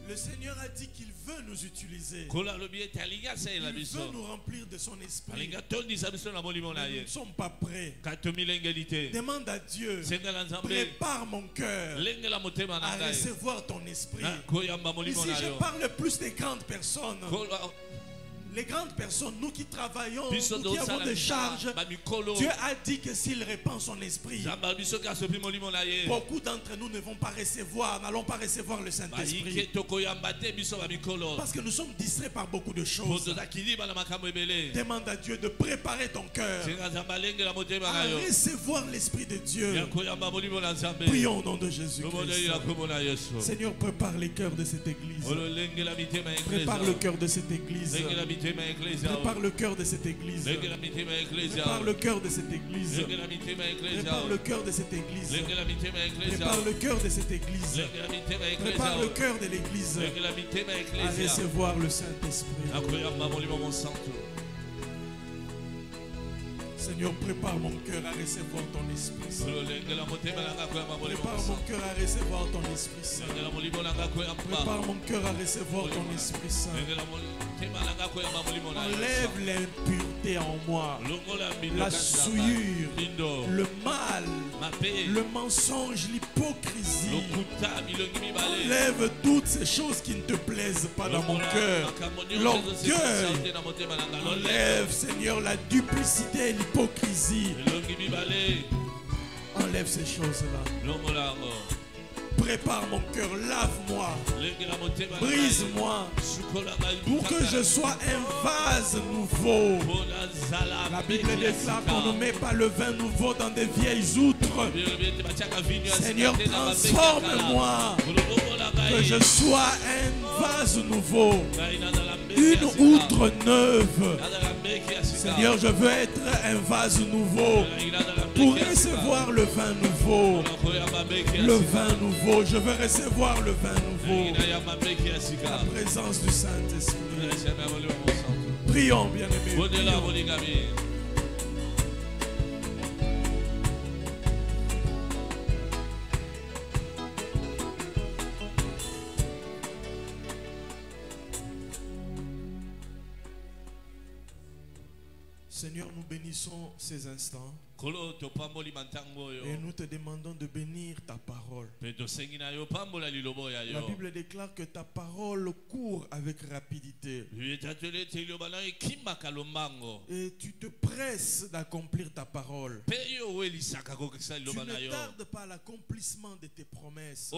Le Seigneur a dit qu'il veut nous utiliser. Il veut nous remplir de son esprit. Nous ne sommes pas prêts. Demande à Dieu, prépare mon cœur à recevoir ton esprit. Ici, je parle plus des grandes personnes. Les grandes personnes, nous qui travaillons, nous qui avons des charges, Dieu a dit que s'il répand son esprit, beaucoup d'entre nous ne vont pas recevoir, n'allons pas recevoir le Saint-Esprit. Parce que nous sommes distraits par beaucoup de choses. Demande à Dieu de préparer ton cœur à recevoir l'Esprit de Dieu. Prions au nom de Jésus-Christ. Seigneur, prépare les cœurs de cette église. Prépare le cœur de cette église. Prépare le cœur de cette église. Prépare le cœur de cette église. Prépare le cœur de cette église. Prépare le cœur de cette église. Prépare le cœur de l'église à recevoir le Saint-Esprit. Seigneur, prépare mon cœur à recevoir ton Esprit. Prépare mon cœur à recevoir ton Esprit Saint. Prépare mon cœur à recevoir ton Esprit Saint. Enlève l'impureté en moi, la souillure, le mal, le mensonge, l'hypocrisie. Enlève toutes ces choses qui ne te plaisent pas dans mon cœur. L'orgueil. Enlève, Seigneur, la duplicité et l'hypocrisie. Enlève ces choses-là. Prépare mon cœur, lave-moi, brise-moi, pour que je sois un vase nouveau. La Bible déclare qu'on ne met pas le vin nouveau dans des vieilles outres. Seigneur, transforme-moi, que je sois un vase nouveau, une outre neuve. Seigneur, je veux être un vase nouveau pour recevoir le vin nouveau. Le vin nouveau, je veux recevoir le vin nouveau. La présence du Saint-Esprit. Prions, bien-aimés. Seigneur, nous bénissons ces instants et nous te demandons de bénir ta parole. La Bible déclare que ta parole court avec rapidité et tu te presses d'accomplir ta parole. Tu ne tardes pas à l'accomplissement de tes promesses.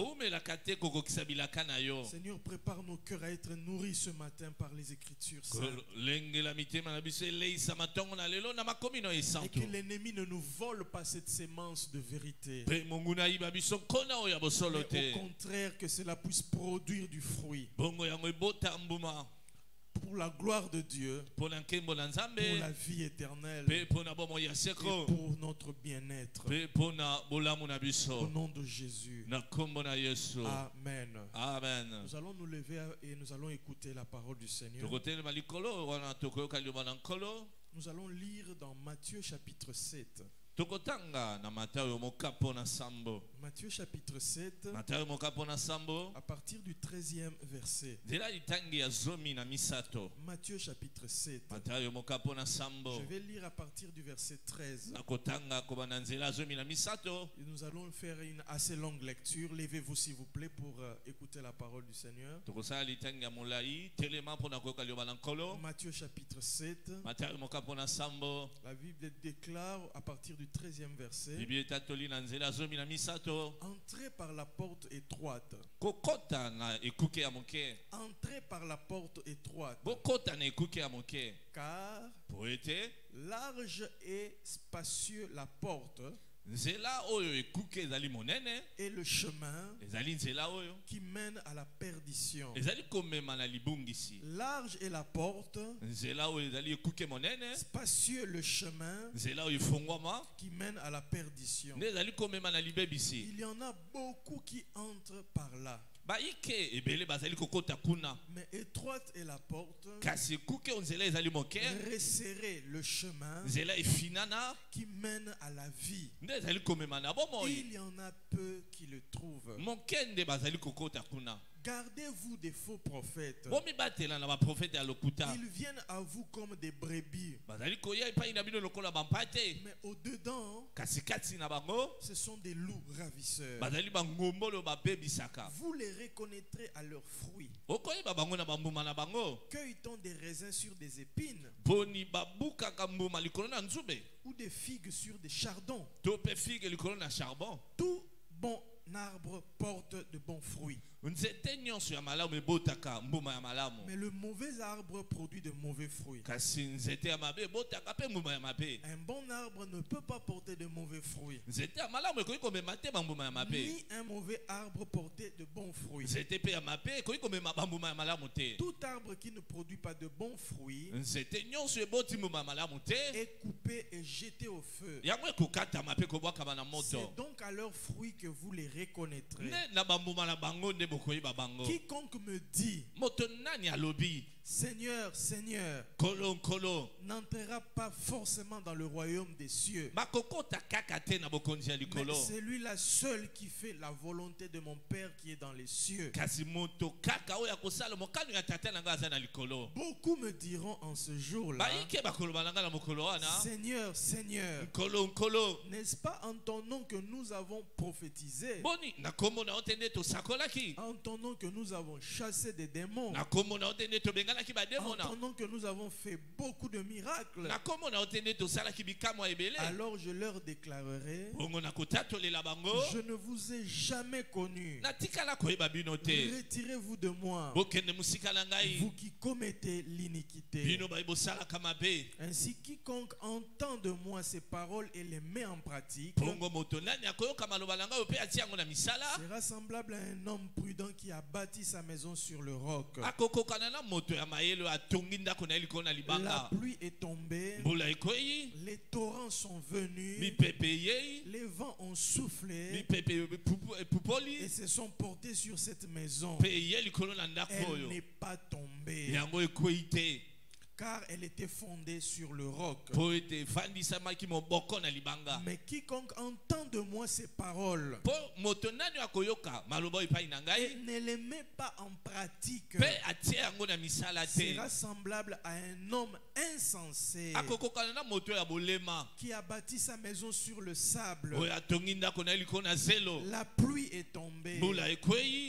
Seigneur, prépare nos cœurs à être nourris ce matin par les Écritures saintes. Et que l'ennemi ne nous vole pas cette sémence de vérité. Mais au contraire, que cela puisse produire du fruit. Pour la gloire de Dieu, pour la vie éternelle et pour notre bien-être. Au nom de Jésus. Amen. Amen. Nous allons nous lever et nous allons écouter la parole du Seigneur. Nous allons lire dans Matthieu chapitre 7. Matthieu chapitre 7, à partir du 13e verset. Matthieu chapitre 7. Je vais lire à partir du verset 13. Et nous allons faire une assez longue lecture. Levez-vous s'il vous plaît pour écouter la parole du Seigneur. Matthieu chapitre 7. La Bible déclare à partir du 13e verset. Entrez par la porte étroite. Entrez par la porte étroite. Car large et spacieux la porte et le chemin qui mène à la perdition. Large est la porte, spacieux le chemin qui mène à la perdition. Il y en a beaucoup qui entrent par là. Mais étroite est la porte, resserré le chemin qui mène à la vie. Il y en a peu qui le trouvent. Gardez-vous des faux prophètes. Ils viennent à vous comme des brebis. Mais au-dedans, ce sont des loups ravisseurs. Vous les reconnaîtrez à leurs fruits. Cueille-t-on des raisins sur des épines? Ou des figues sur des chardons? Tout bon arbre porte de bons fruits. Mais le mauvais arbre produit de mauvais fruits. Un bon arbre ne peut pas porter de mauvais fruits. Ni un mauvais arbre porter de bons fruits. Tout arbre qui ne produit pas de bons fruits est coupé et jeté au feu. C'est donc à leurs fruits que vous les reconnaîtrez. Quiconque me dit Seigneur, Seigneur, n'entrera pas forcément dans le royaume des cieux. Mais c'est lui-là seul qui fait la volonté de mon Père qui est dans les cieux. Beaucoup me diront en ce jour-là, Seigneur, Seigneur, n'est-ce pas en ton nom que nous avons prophétisé? En ton nom que nous avons chassé des démons? En ton nom que nous avons fait beaucoup de miracles? Alors je leur déclarerai, je ne vous ai jamais connu. Retirez-vous de moi, vous qui commettez l'iniquité. Ainsi quiconque entend de moi ces paroles et les met en pratique sera semblable à un homme prudent qui a bâti sa maison sur le roc. La pluie est tombée, les torrents sont venus, les vents ont soufflé et se sont portés sur cette maison. Elle n'est pas tombée, car elle était fondée sur le roc. Mais quiconque entend de moi ces paroles et ne les met pas en pratique sera semblable à un homme insensé qui a bâti sa maison sur le sable. La pluie est tombée,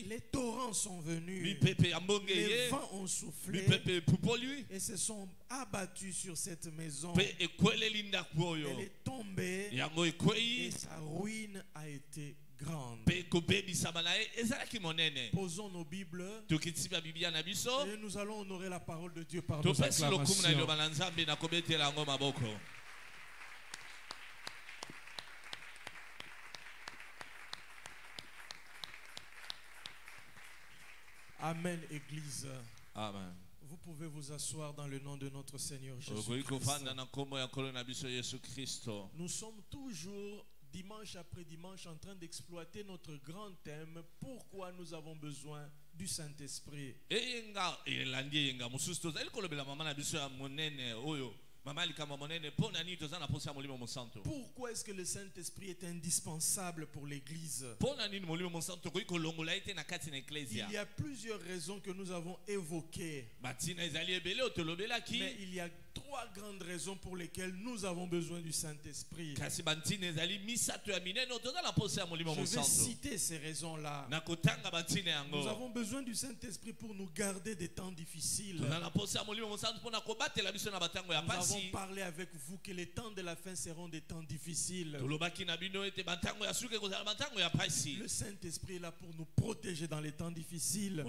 les torrents sont venus, les vents ont soufflé et se sont abattus sur cette maison. Elle est tombée et sa ruine a été grande. Posons nos Bibles et nous allons honorer la parole de Dieu par nos acclamations. Amen, Église. Amen. Vous pouvez vous asseoir dans le nom de notre Seigneur Jésus-Christ. Nous sommes toujours, dimanche après dimanche, en train d'exploiter notre grand thème, pourquoi nous avons besoin du Saint-Esprit. Pourquoi est-ce que le Saint-Esprit est indispensable pour l'Église? Il y a plusieurs raisons que nous avons évoquées. Mais il y a trois grandes raisons pour lesquelles nous avons besoin du Saint-Esprit. Je vais citer ces raisons-là. Nous avons besoin du Saint-Esprit pour nous garder des temps difficiles. Nous avons parlé avec vous que les temps de la fin seront des temps difficiles. Le Saint-Esprit est là pour nous protéger dans les temps difficiles.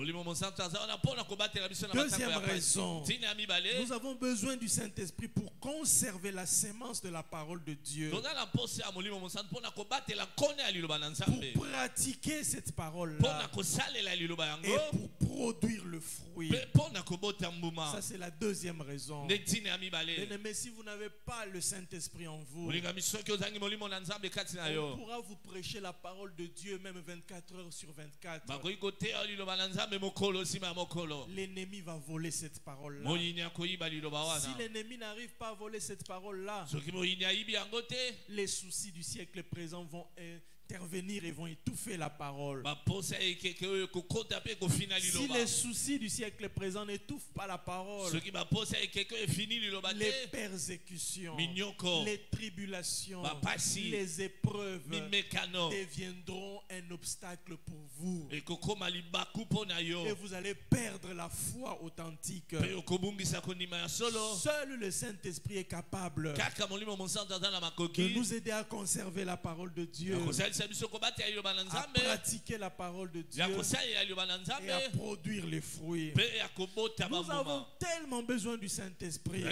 Deuxième raison, nous avons besoin du Saint-Esprit pour conserver la sémence de la parole de Dieu. Pour pratiquer cette parole-là. Et pour produire le fruit. Ça, c'est la deuxième raison. Mais si vous n'avez pas le Saint-Esprit en vous, on pourra vous prêcher la parole de Dieu même 24 heures sur 24. L'ennemi va voler cette parole-là. Si l'ennemi n'arrive pas à voler cette parole-là, les soucis du siècle présent vont intervenir et vont étouffer la parole. Si les soucis du siècle présent n'étouffent pas la parole, les persécutions, les tribulations, les épreuves deviendront un obstacle pour vous. Et vous allez perdre la foi authentique. Seul le Saint-Esprit est capable de nous aider à conserver la parole de Dieu, à pratiquer la parole de Dieu et à produire les fruits. Nous avons tellement besoin du Saint-Esprit. La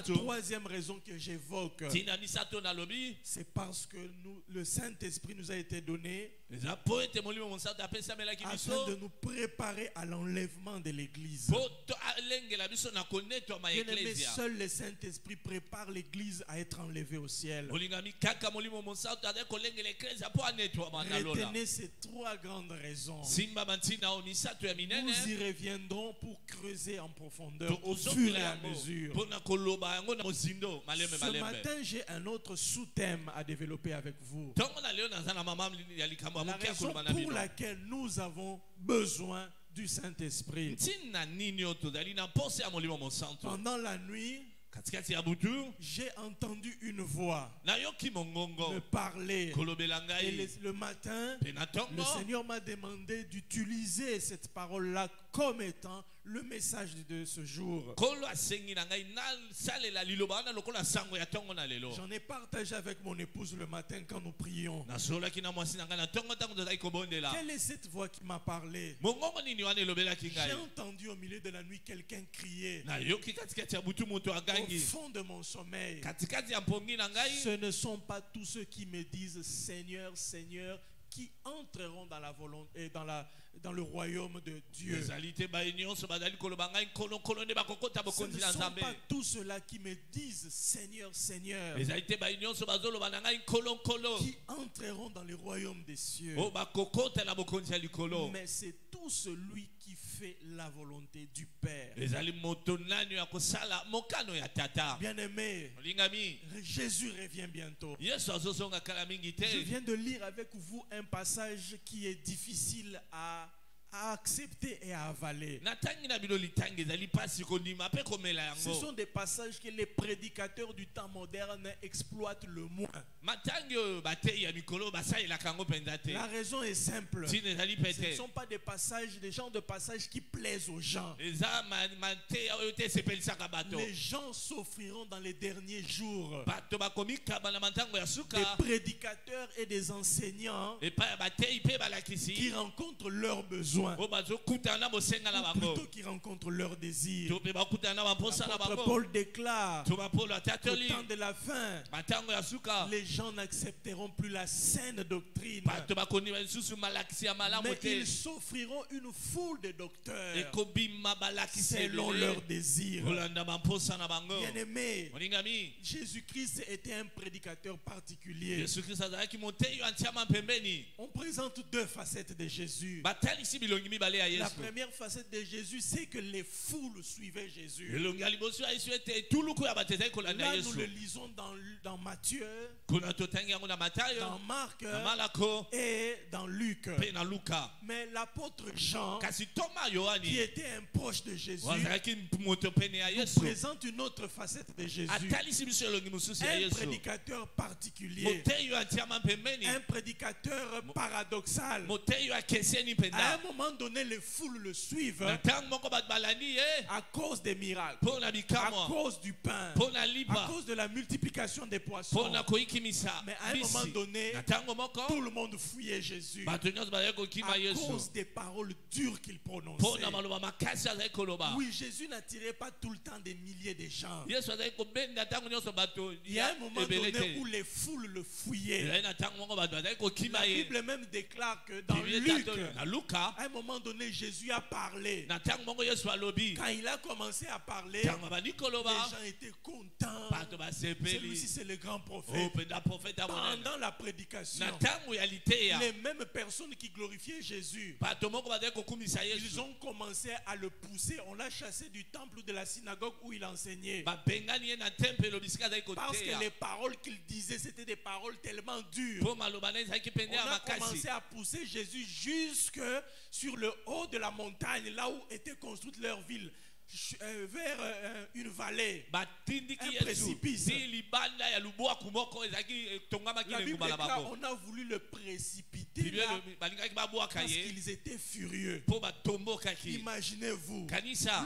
troisième raison que j'évoque, c'est parce que le Saint-Esprit nous a été donné afin de nous préparer à l'enlèvement de l'Église. Seul le Saint-Esprit prépare l'Église à être enlevée au ciel. Retenez ces trois grandes raisons. Nous y reviendrons pour creuser en profondeur au fur et à mesure. Ce matin, j'ai un autre sous-thème à développer avec vous. La raison pour laquelle nous avons besoin du Saint-Esprit. Pendant la nuit, j'ai entendu une voix me parler. Et le matin, le Seigneur m'a demandé d'utiliser cette parole-là comme étant le message de ce jour. J'en ai partagé avec mon épouse le matin quand nous prions. Quelle est cette voix qui m'a parlé? J'ai entendu au milieu de la nuit quelqu'un crier. Au fond de mon sommeil, ce ne sont pas tous ceux qui me disent Seigneur, Seigneur, qui entreront dans la volonté, dans le royaume de Dieu. Ce ne sont pas tous ceux-là qui me disent Seigneur, Seigneur, qui entreront dans le royaume des cieux. Mais c'est tout celui qui fait la volonté du Père. Bien-aimé, Jésus revient bientôt. Je viens de lire avec vous un passage qui est difficile à accepter et à avaler. Ce sont des passages que les prédicateurs du temps moderne exploitent le moins. La raison est simple. Ce ne sont pas des genres de passages qui plaisent aux gens. Les gens souffriront dans les derniers jours. Des prédicateurs et des enseignants qui rencontrent leurs besoins. Ou plutôt qui rencontrent leurs désirs. L'apôtre Paul déclare qu'au temps de la fin, les gens n'accepteront plus la saine doctrine, mais ils s'offriront une foule de docteurs selon leurs désirs. Bien-aimé, Jésus-Christ était un prédicateur particulier. On présente deux facettes de Jésus. La première facette de Jésus, c'est que les foules suivaient Jésus. Là, nous le lisons dans Matthieu, dans Marc et dans Luc. Mais l'apôtre Jean, qui était un proche de Jésus, nous présente une autre facette de Jésus. Un prédicateur particulier. Un prédicateur paradoxal. À un moment moment donné, les foules le suivent à cause des miracles, à cause du pain, à cause de la multiplication des poissons. Mais à un moment donné, tout le monde fouillait Jésus à cause des paroles dures qu'il prononçait. Oui, Jésus n'attirait pas tout le temps des milliers de gens. Il y a un moment donné où les foules le fouillaient. La Bible même déclare que dans Luc, à un moment donné, Jésus a parlé. Quand il a commencé à parler, les gens étaient contents. Celui-ci, c'est le grand prophète. Pendant la prédication, les mêmes personnes qui glorifiaient Jésus, ils ont commencé à le pousser. On l'a chassé du temple ou de la synagogue où il enseignait. Parce que les paroles qu'il disait, c'était des paroles tellement dures. On a commencé à pousser Jésus jusque sur le haut de la montagne, là où était construite leur ville, vers une vallée, un précipice. La Bible déclare, on a voulu le précipiter là, parce qu'ils étaient furieux. Imaginez-vous,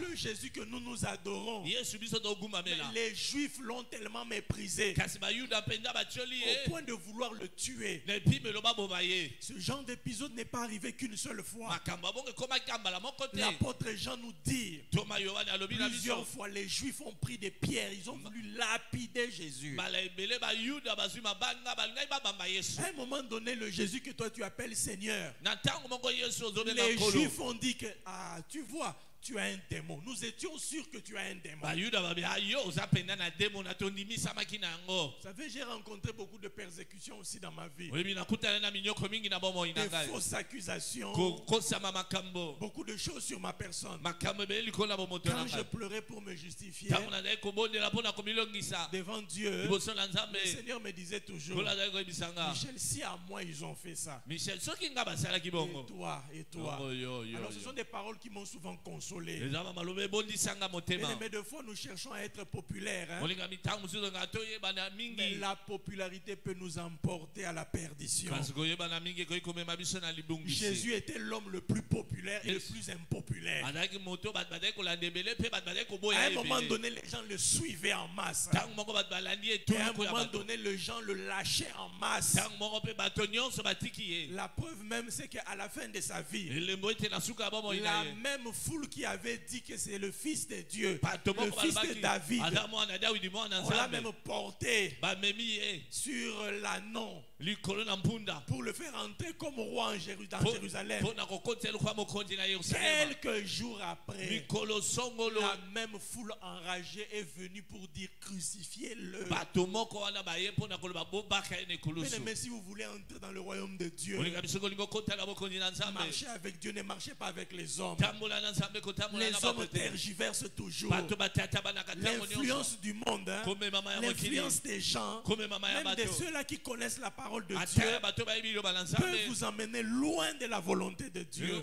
le Jésus que nous adorons, les Juifs l'ont tellement méprisé au point de vouloir le tuer. Ce genre d'épisode n'est pas arrivé qu'une seule fois. L'apôtre Jean nous dit, plusieurs fois, les Juifs ont pris des pierres, ils ont voulu lapider Jésus. À un moment donné, le Jésus que toi tu appelles Seigneur, les Juifs ont dit que, ah, tu vois, tu as un démon. Nous étions sûrs que tu as un démon. Vous savez, j'ai rencontré beaucoup de persécutions aussi dans ma vie. Des fausses accusations. Beaucoup de choses sur ma personne. Quand je pleurais pour me justifier devant Dieu, le Seigneur me disait toujours, Michel, si à moi ils ont fait ça, et toi, et toi. Alors ce sont des paroles qui m'ont souvent consolé. Mais deux fois nous cherchons à être populaires, hein? Mais la popularité peut nous emporter à la perdition. Jésus était l'homme le plus populaire et le plus impopulaire. À un moment donné, les gens le suivaient en masse. Et à un moment donné, les gens le lâchaient en masse. La preuve même, c'est qu'à la fin de sa vie, la même foule qui avait dit que c'est le fils de Dieu, le fils de David, on l'a même porté sur l'ânon pour le faire entrer comme roi dans Jérusalem. Quelques jours après, la même foule enragée est venue pour dire crucifiez-le. Mais si vous voulez entrer dans le royaume de Dieu, marchez avec Dieu, ne marchez pas avec les hommes. Les hommes tergiversent toujours. L'influence du monde, hein, l'influence des gens, même de ceux-là qui connaissent la parole de Dieu, peut vous emmener loin de la volonté de Dieu.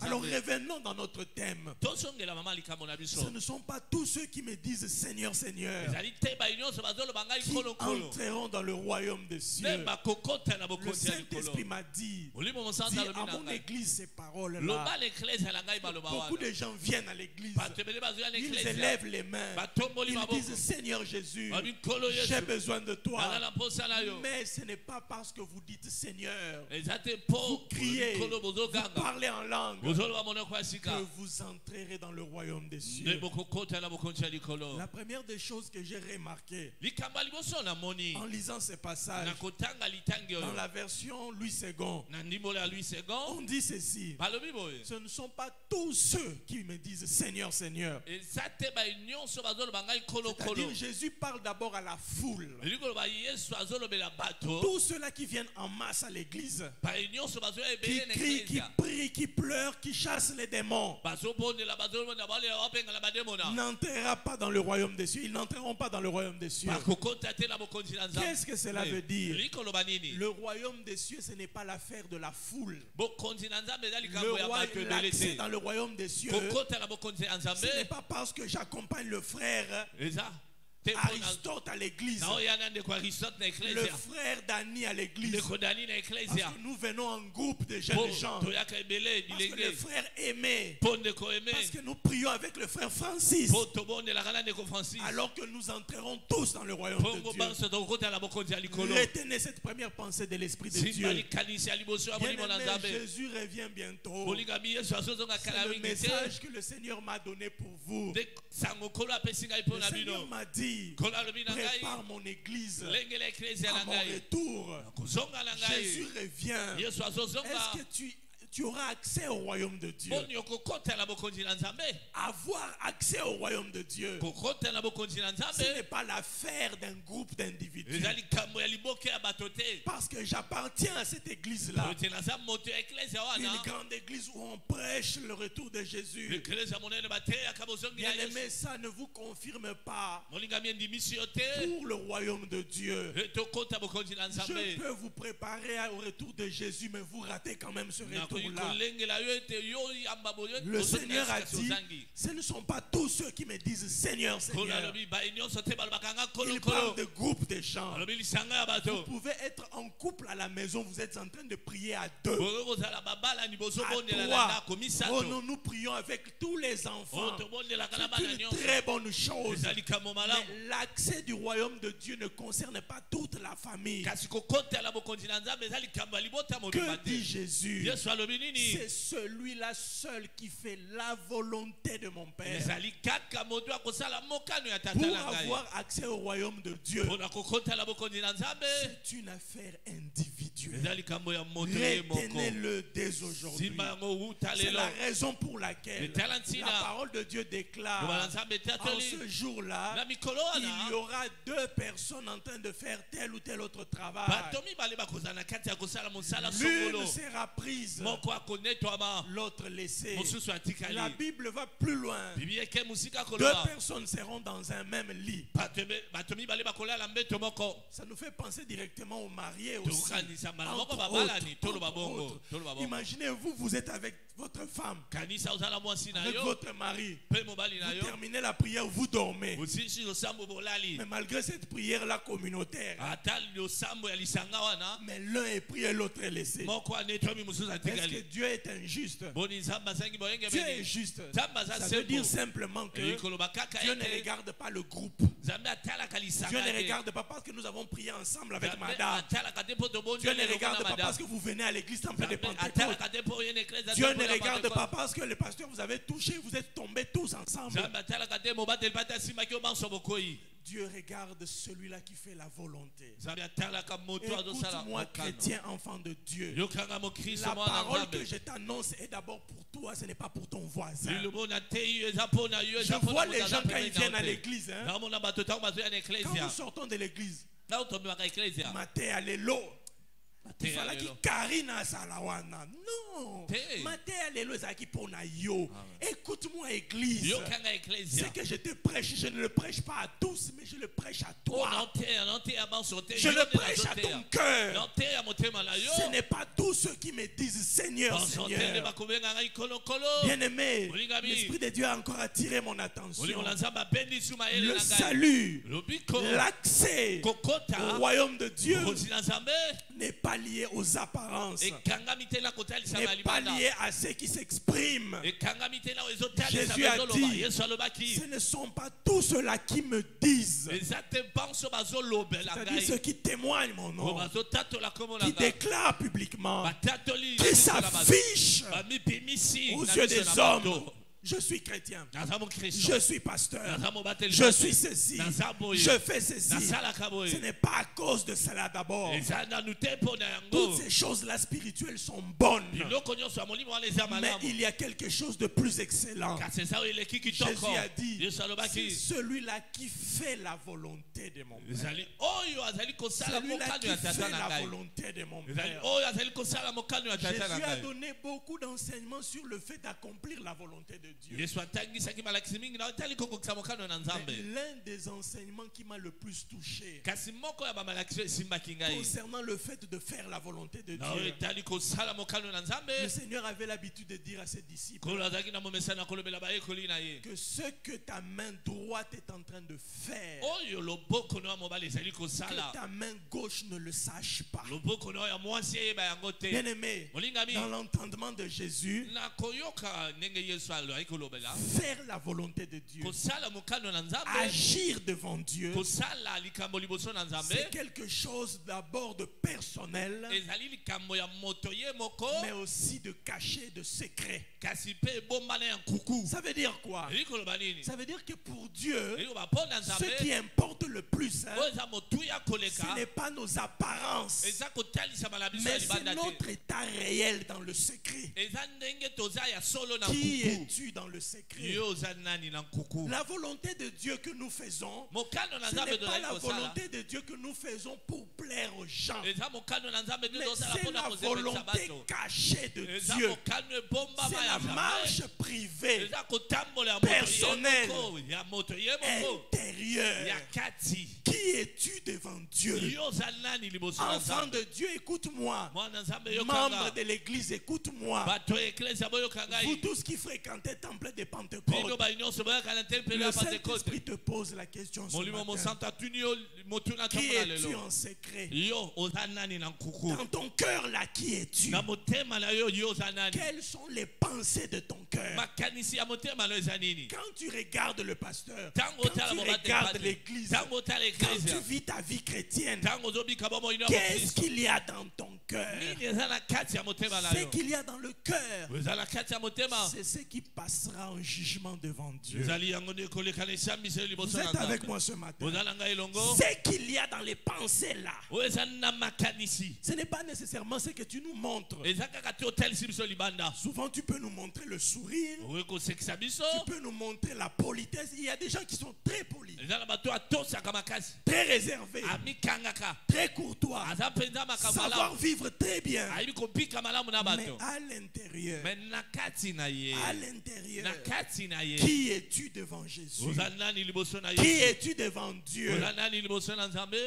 Alors revenons dans notre thème. Ce ne sont pas tous ceux qui me disent Seigneur, Seigneur qui entreront dans le royaume des cieux. Le Saint-Esprit m'a dit à mon église ces paroles-là. Beaucoup de gens viennent à l'église, ils élèvent les mains, ils disent Seigneur Jésus, j'ai besoin de toi. Mais ce n'est pas parce que vous dites Seigneur, vous criez, vous parlez en langue, que vous entrerez dans le royaume des cieux. La première des choses que j'ai remarqué en lisant ces passages, dans la version Louis II, on dit ceci: ce ne sont pas tous ceux qui me disent Seigneur, Seigneur. C'est-à-dire Jésus parle d'abord à la foule. Tous ceux-là qui viennent en masse à l'église, qui crient, qui prient, qui pleurent, qui chassent les démons, n'entrera pas dans le royaume des cieux. Ils n'entreront pas dans le royaume des cieux. Qu'est-ce que cela veut dire? Le royaume des cieux, ce n'est pas l'affaire de la foule. L'accès dans le royaume des cieux, ce n'est pas parce que j'accompagne le frère Aristote à l'église. Le frère Dani à l'église. Parce que nous venons en groupe de jeunes gens. Parce que le frère Aimé. Parce que nous prions avec le frère Francis. Alors que nous entrerons tous dans le royaume de Dieu. Retenez cette première pensée de l'Esprit de Dieu. Bien-aimé, Jésus revient bientôt. C'est le message que le Seigneur m'a donné pour vous. Le Seigneur m'a dit, prépare mon église à mon retour. Jésus revient. Est-ce que tu auras accès au royaume de Dieu? Avoir accès au royaume de Dieu, ce n'est pas l'affaire d'un groupe d'individus. Parce que j'appartiens à cette église-là. Une grande église où on prêche le retour de Jésus. Bien aimé, ça ne vous confirme pas pour le royaume de Dieu. Je peux vous préparer au retour de Jésus, mais vous ratez quand même ce retour. Le Seigneur a dit, ce ne sont pas tous ceux qui me disent Seigneur, Seigneur. Il parle de groupe de gens. Vous pouvez être en couple à la maison, vous êtes en train de prier à deux, à trois. Oh non, nous prions avec tous les enfants. C'est une très bonne chose. Mais l'accès du royaume de Dieu ne concerne pas toute la famille. Que dit Jésus? C'est celui-là seul qui fait la volonté de mon Père. Pour avoir accès au royaume de Dieu, c'est une affaire individuelle. Retenez-le dès aujourd'hui. C'est la raison pour laquelle la parole de Dieu déclare en ce jour-là, il y aura deux personnes en train de faire tel ou tel autre travail. L'une sera prise, l'autre laissée. La Bible va plus loin. Deux personnes seront dans un même lit. Ça nous fait penser directement aux mariés aussi. Imaginez-vous, vous êtes avec votre femme, avec votre mari. Vous terminez la prière, vous dormez. Mais malgré cette prière-là communautaire, mais l'un est pris et l'autre est laissé. Est-ce que Dieu est injuste? Dieu est juste. Ça veut dire simplement que Dieu ne regarde pas le groupe. Dieu ne regarde pas parce que nous avons prié ensemble avec madame. Dieu ne regarde pas parce que vous venez à l'église temple de Pentecôte. Dieu ne regarde pas parce que le pasteur vous avez touché, vous êtes tombés tous ensemble. Dieu regarde celui-là qui fait la volonté. Écoute-moi, chrétien, enfant de Dieu. La parole que je t'annonce est d'abord pour toi, ce n'est pas pour ton voisin. Je vois les gens quand ils viennent à l'église. Quand nous sortons de l'église, Maté, alléluia. Il fallait qu'il Karina Salawana. Non. Maté, alléluia, qui pour yo. Écoute-moi, église. Ce que je te prêche, je ne le prêche pas à tous, mais je le prêche à toi. Je le prêche à ton cœur. Ce n'est pas tous ceux qui me disent Seigneur, Seigneur. Bien-aimé, l'Esprit de Dieu a encore attiré mon attention. Le salut, l'accès au royaume de Dieu n'est pas lié aux apparences, n'est pas lié à ceux qui s'expriment. Jésus a dit, ce ne sont pas tous ceux-là qui me disent, c'est-à-dire ceux qui témoignent mon nom, qui déclarent publiquement, qui s'affichent aux yeux des hommes. Je suis chrétien, je suis pasteur, je suis ceci, je fais ceci. Ce n'est pas à cause de cela d'abord. Toutes ces choses-là spirituelles sont bonnes, mais il y a quelque chose de plus excellent. Jésus a dit, c'est celui-là qui fait la volonté de mon Père. Celui-là qui fait la volonté de mon Père. Jésus a donné beaucoup d'enseignements sur le fait d'accomplir la volonté de Dieu. Dieu. L'un des enseignements qui m'a le plus touché concernant le fait de faire la volonté de Dieu, le Seigneur avait l'habitude de dire à ses disciples que ce que ta main droite est en train de faire, que ta main gauche ne le sache pas. Bien aimé, dans l'entendement de Jésus, faire la volonté de Dieu, agir devant Dieu, c'est quelque chose d'abord de personnel, mais aussi de caché, de secret. Ça veut dire quoi? Ça veut dire que pour Dieu, ce qui importe le plus, ce n'est pas nos apparences, mais c'est notre état réel dans le secret. Qui es-tu dans le secret? La volonté de Dieu que nous faisons, ce n'est pas la volonté de Dieu que nous faisons pour plaire aux gens, mais c'est la volonté cachée de Dieu. C'est la marche privée, personnelle, intérieure. Qui es-tu devant Dieu? Enfant de Dieu, écoute-moi. Membre de l'église, écoute-moi. Vous tous qui fréquentez le temple de Pentecôte, le Saint-Esprit te pose la question ce matin. Qui es-tu en secret? Dans ton cœur là, qui es-tu? Quelles sont les pensées de ton cœur? Quand tu regardes le pasteur, quand tu regardes l'église, quand tu vis ta vie chrétienne, qu'est-ce qu'il y a dans ton cœur? Ce qu'il y a dans le cœur, c'est ce qui passera en jugement devant Dieu. Vous êtes avec moi ce matin? Ce qu'il y a dans les pensées là, ce n'est pas nécessairement ce que tu nous montres. Souvent tu peux nous montrer le sourire, tu peux nous montrer la politesse. Il y a des gens qui sont très polis, très réservés, très courtois, savoir vivre très bien, mais à l'intérieur, qui es-tu devant Jésus? Qui es-tu devant Dieu?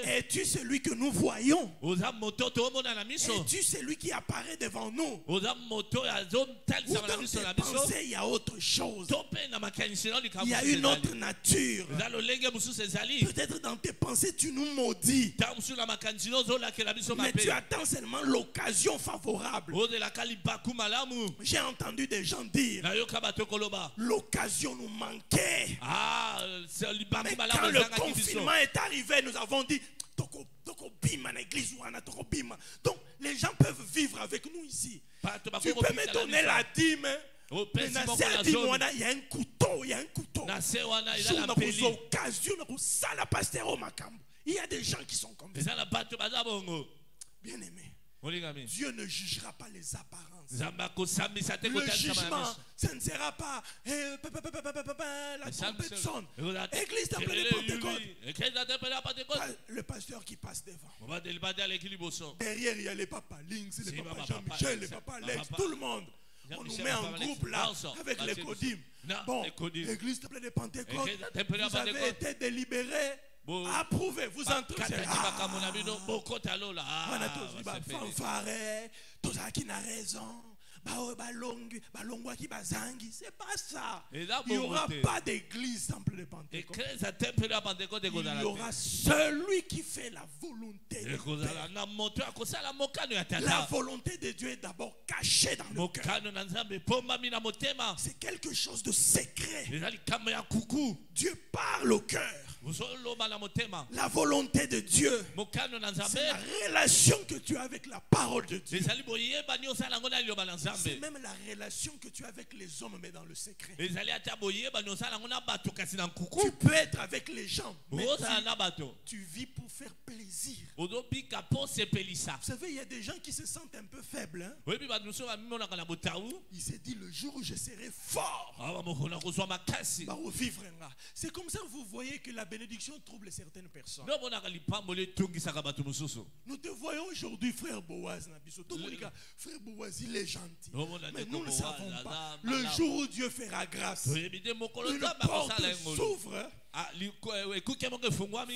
Es-tu celui que nous voyons? Es-tu celui qui apparaît devant nous? Ou dans tes pensées, il y a autre chose. Il y a une autre nature. Peut-être dans tes pensées, tu nous maudis, mais tu attends seulement l'occasion favorable. J'ai entendu des gens dire l'occasion nous manquait. Mais quand le confinement est arrivé, nous avons dit donc les gens peuvent vivre avec nous ici. Tu peux me donner la dîme, mais il y a un couteau, il y a un couteau. Il y a des gens qui sont comme ça. Bien aimé, Dieu ne jugera pas les apparences. Le jugement, ça ne sera pas la trompette sonne. Église temple de Pentecôte. Le pasteur qui passe devant. Derrière, il y a les papas Links, les papas Jean-Michel, les papas Alex, tout le monde. On nous met en groupe là avec les codim. Bon, église temple de Pentecôte, vous avez été délibérés. Approuvé, vous entrez. Qui n'a raison. C'est pas ça. Il n'y aura pas d'église temple de Pentecôte. Il y aura celui qui fait la volonté de Dieu. La volonté de Dieu est d'abord cachée dans le cœur. C'est quelque chose de secret. Dieu parle au cœur. La volonté de Dieu, c'est la relation que tu as avec la parole de Dieu. C'est même la relation que tu as avec les hommes, mais dans le secret. Tu peux être avec les gens, mais tu vis pour faire plaisir. Vous savez, il y a des gens qui se sentent un peu faibles. Hein? Il s'est dit, le jour où je serai fort, c'est comme ça que vous voyez que la bénédiction trouble certaines personnes. Nous te voyons aujourd'hui, frère Boaz. Frère Boaz, il est gentil. Mais nous ne savons pas. Le jour où Dieu fera grâce, une porte s'ouvre.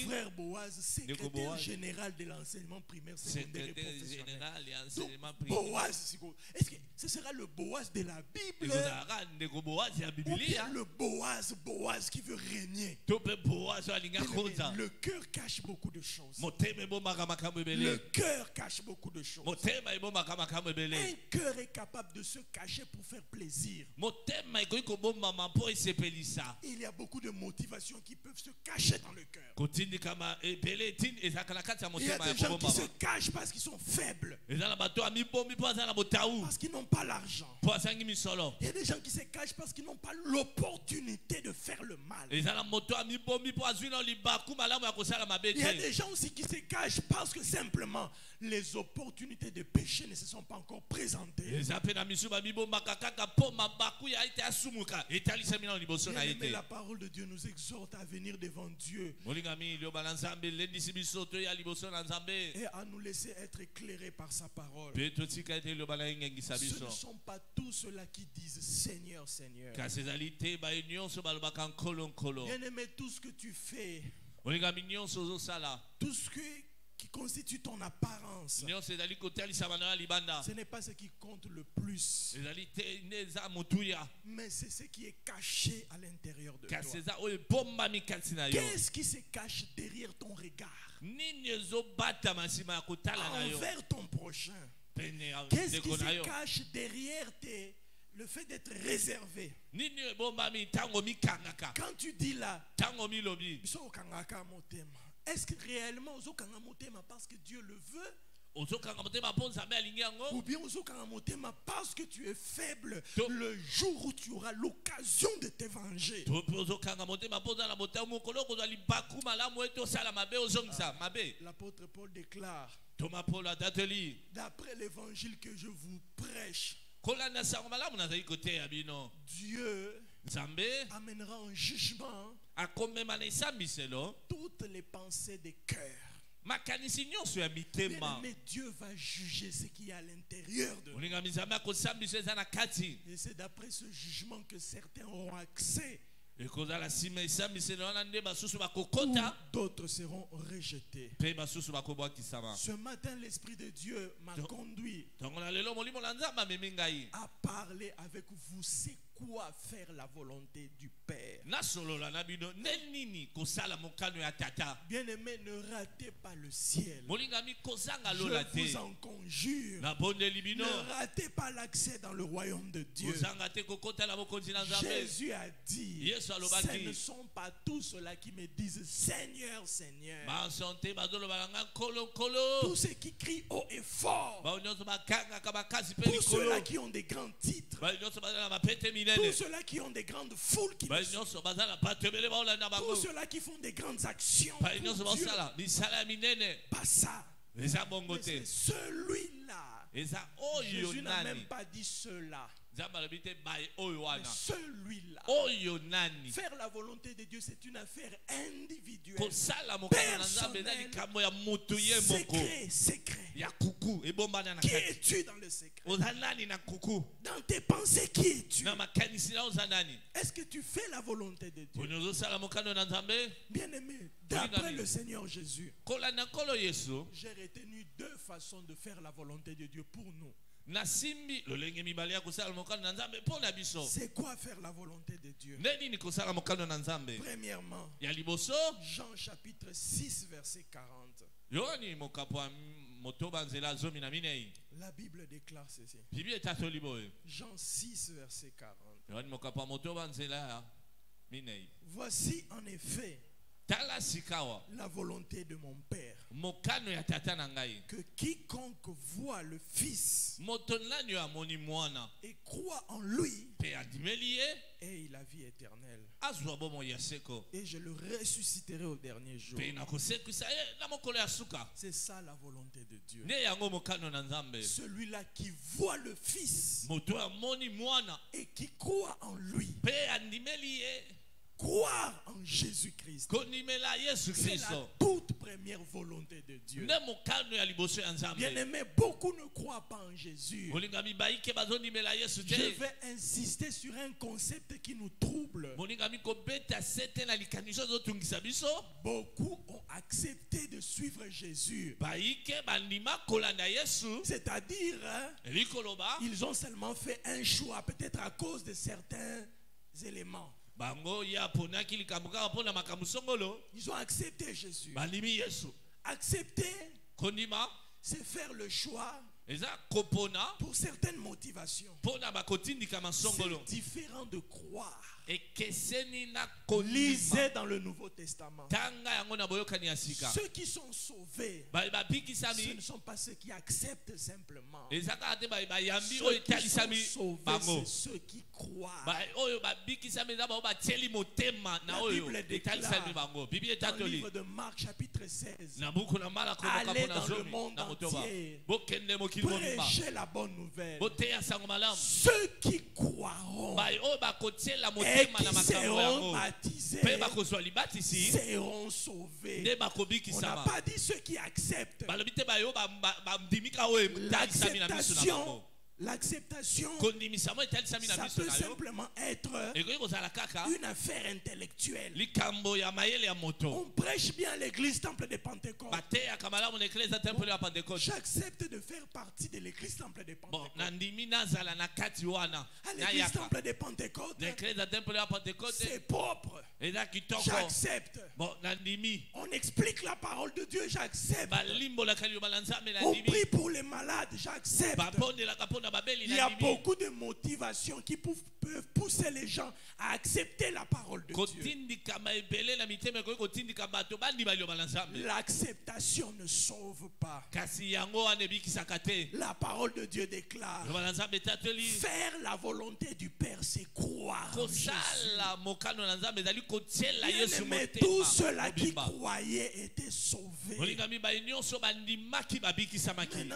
Frère Boaz, secrétaire général de l'enseignement primaire, secondaire et professionnel. Boaz, est-ce que ce sera le Boaz de la Bible ou bien le Boaz qui veut régner? Le cœur cache beaucoup de choses. Le cœur cache beaucoup de choses. Un cœur est capable de se cacher pour faire plaisir. Il y a beaucoup de motivations qui peuvent se cacher dans le cœur. Il y a des gens qui se cachent parce qu'ils sont faibles, parce qu'ils n'ont pas l'argent. Il y a des gens qui se cachent parce qu'ils n'ont pas l'opportunité de faire le mal. Il y a des gens aussi qui se cachent parce que simplement les opportunités de péché ne se sont pas encore présentées. Mais la parole de Dieu nous exhorte à venir devant Dieu et à nous laisser être éclairés par sa parole. Ce ne sont pas tous ceux-là qui disent Seigneur, Seigneur. Bien-aimé, tout ce que tu fais, tout ce qui constitue ton apparence, ce n'est pas ce qui compte le plus, mais c'est ce qui est caché à l'intérieur de toi. Qu'est-ce qui se cache derrière ton regard envers ton prochain? Qu'est-ce qui se cache derrière le fait d'être réservé? Quand tu dis là, est-ce que réellement parce que Dieu le veut? Ou bien parce que tu es faible le jour où tu auras l'occasion de te venger? L'apôtre Paul déclare, d'après l'évangile que je vous prêche, Dieu amènera en jugement toutes les pensées des cœurs. Mais Dieu va juger ce qui est à l'intérieur de nous. Et c'est d'après ce jugement que certains auront accès. D'autres seront rejetés. Ce matin, l'Esprit de Dieu m'a conduit à parler avec vous. C'est quoi faire la volonté du Père? Bien-aimé, ne ratez pas le ciel. Je vous en conjure. Ne ratez pas l'accès dans le royaume de Dieu. Jésus a dit, ce ne sont pas tous ceux-là qui me disent Seigneur, Seigneur. Tous ceux qui crient haut et fort. Tous ceux-là qui ont des grands titres. Tous ceux-là qui ont des grandes foules qui me suivent. Tous ceux-là qui font des grandes actions pour Dieu. Pas ça. Mais c'est celui-là. Jésus n'a même pas dit cela. Mais celui-là. Faire la volonté de Dieu, c'est une affaire individuelle, personnelle, secret. Qui es-tu dans le secret? Dans tes pensées, qui es-tu? Est-ce que tu fais la volonté de Dieu? Bien-aimé, d'après le Seigneur Jésus, j'ai retenu deux façons de faire la volonté de Dieu pour nous. C'est quoi faire la volonté de Dieu? Premièrement, Jean chapitre 6 verset 40. La Bible déclare ceci. Jean 6 verset 40. Voici en effet la volonté de mon Père, que quiconque voit le Fils et croit en lui ait la vie éternelle, et je le ressusciterai au dernier jour. C'est ça la volonté de Dieu. Celui-là qui voit le Fils et qui croit en lui croire en Jésus-Christ. C'est la toute première volonté de Dieu. Bien-aimé, beaucoup ne croient pas en Jésus. Je vais insister sur un concept qui nous trouble. Beaucoup ont accepté de suivre Jésus. C'est-à-dire, ils ont seulement fait un choix, peut-être à cause de certains éléments. Ils ont accepté Jésus. Accepter, c'est faire le choix pour certaines motivations. C'est différent de croire. Lisez dans le Nouveau Testament. Ceux qui sont sauvés, ce ne sont pas ceux qui acceptent simplement. Ceux qui sont sauvés, c'est ceux qui croient. La Bible déclare dans le livre de Marc chapitre 16, allez dans le monde entier, prêchez la bonne nouvelle. Ceux qui croiront et qui seront baptisés seront sauvés. On n'a pas dit ceux qui acceptent. L'acceptation, ça peut simplement être une affaire intellectuelle. On prêche bien l'église temple de Pentecôte. J'accepte de faire partie de l'église temple de Pentecôte. À l'église temple de Pentecôte, c'est propre. J'accepte. On explique la parole de Dieu, j'accepte. On prie pour les malades, j'accepte. Il y a beaucoup de motivations qui peuvent pousser les gens à accepter la parole de Dieu. L'acceptation ne sauve pas. La parole de Dieu déclare: faire la volonté du Père, c'est croire en Jésus. Mais tous ceux-là qui croyaient étaient sauvés. Maintenant,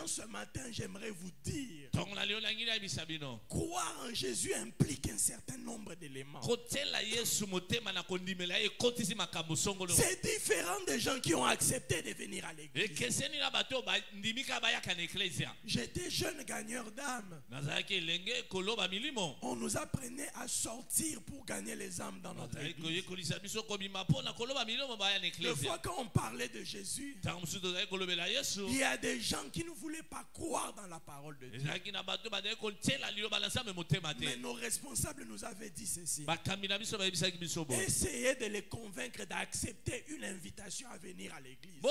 ce matin, j'aimerais vous dire, croire en Jésus implique un certain nombre d'éléments. C'est différent des gens qui ont accepté de venir à l'église. J'étais jeune gagneur d'âmes. On nous apprenait à sortir pour gagner les âmes dans notre église. Des fois quand on parlait de Jésus, il y a des gens qui ne voulaient pas croire dans la parole de Dieu. Mais nos responsables nous avaient dit ceci: essayez de les convaincre d'accepter une invitation à venir à l'église.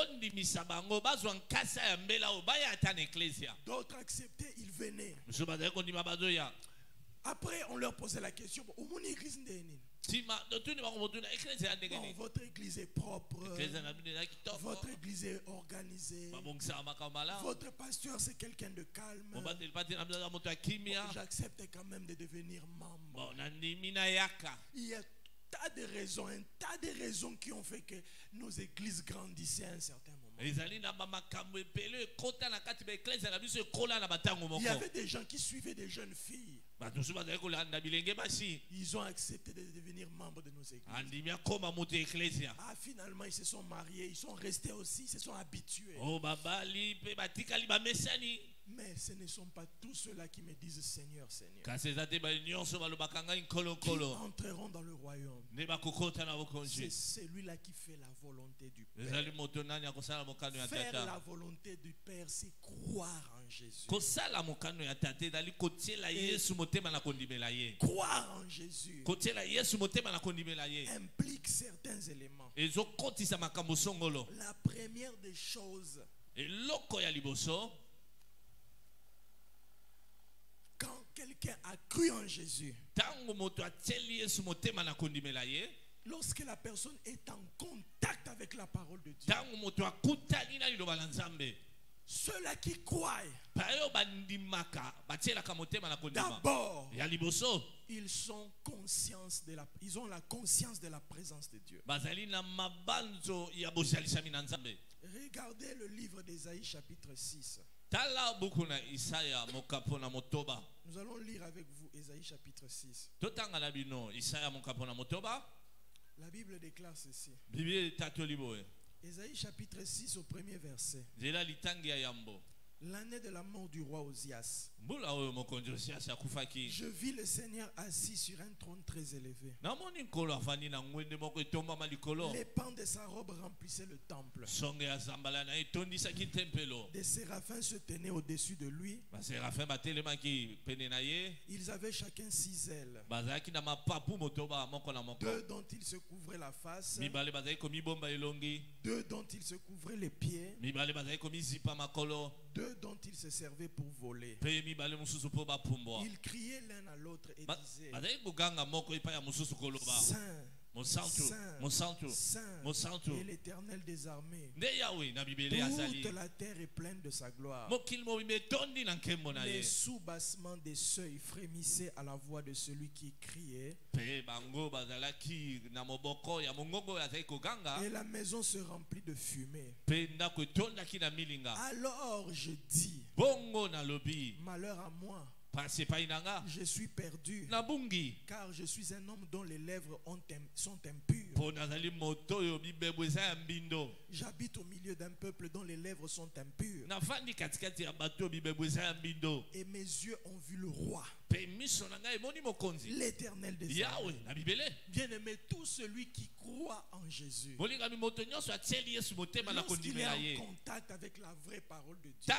D'autres acceptaient, ils venaient. Après, on leur posait la question: bon, votre église est propre, votre église est organisée, votre pasteur c'est quelqu'un de calme. J'accepte quand même de devenir membre. Il y a un tas de raisons qui ont fait que nos églises grandissaient à un certain moment. Il y avait des gens qui suivaient des jeunes filles. Ils ont accepté de devenir membres de nos églises. Ah, finalement, ils se sont mariés, ils sont restés aussi, ils se sont habitués. Mais ce ne sont pas tous ceux-là qui me disent Seigneur, Seigneur, qui entreront dans le royaume. C'est celui-là qui fait la volonté du Père. Faire la volonté du Père, c'est croire en Jésus. Croire en Jésus implique certains éléments. La première des choses, quand quelqu'un a cru en Jésus, lorsque la personne est en contact avec la parole de Dieu, ceux-là qui croient, d'abord, ils ont la conscience de la présence de Dieu. Regardez le livre d'Ésaïe chapitre 6. Nous allons lire avec vous Ésaïe chapitre 6. La Bible déclare ceci. Ésaïe chapitre 6 au premier verset. L'année de la mort du roi Osias, je vis le Seigneur assis sur un trône très élevé. Les pans de sa robe remplissaient le temple. Des séraphins se tenaient au-dessus de lui. Ils avaient chacun 6 ailes. 2 dont ils se couvraient la face, 2 dont ils se couvraient les pieds, 2 dont ils se servaient pour voler. Ils criaient l'un à l'autre et disaient: Saint, Saint, et l'Éternel des armées. Toute la terre est pleine de sa gloire. Les soubassements des seuils frémissaient à la voix de celui qui criait. Et la maison se remplit de fumée. Alors je dis: malheur à moi, je suis perdu, car je suis un homme dont les lèvres sont impures. J'habite au milieu d'un peuple dont les lèvres sont impures. Et mes yeux ont vu le roi, l'Éternel des armées. Bien-aimé, tout celui qui croit en Jésus, lorsqu'il est en contact avec la vraie parole de Dieu,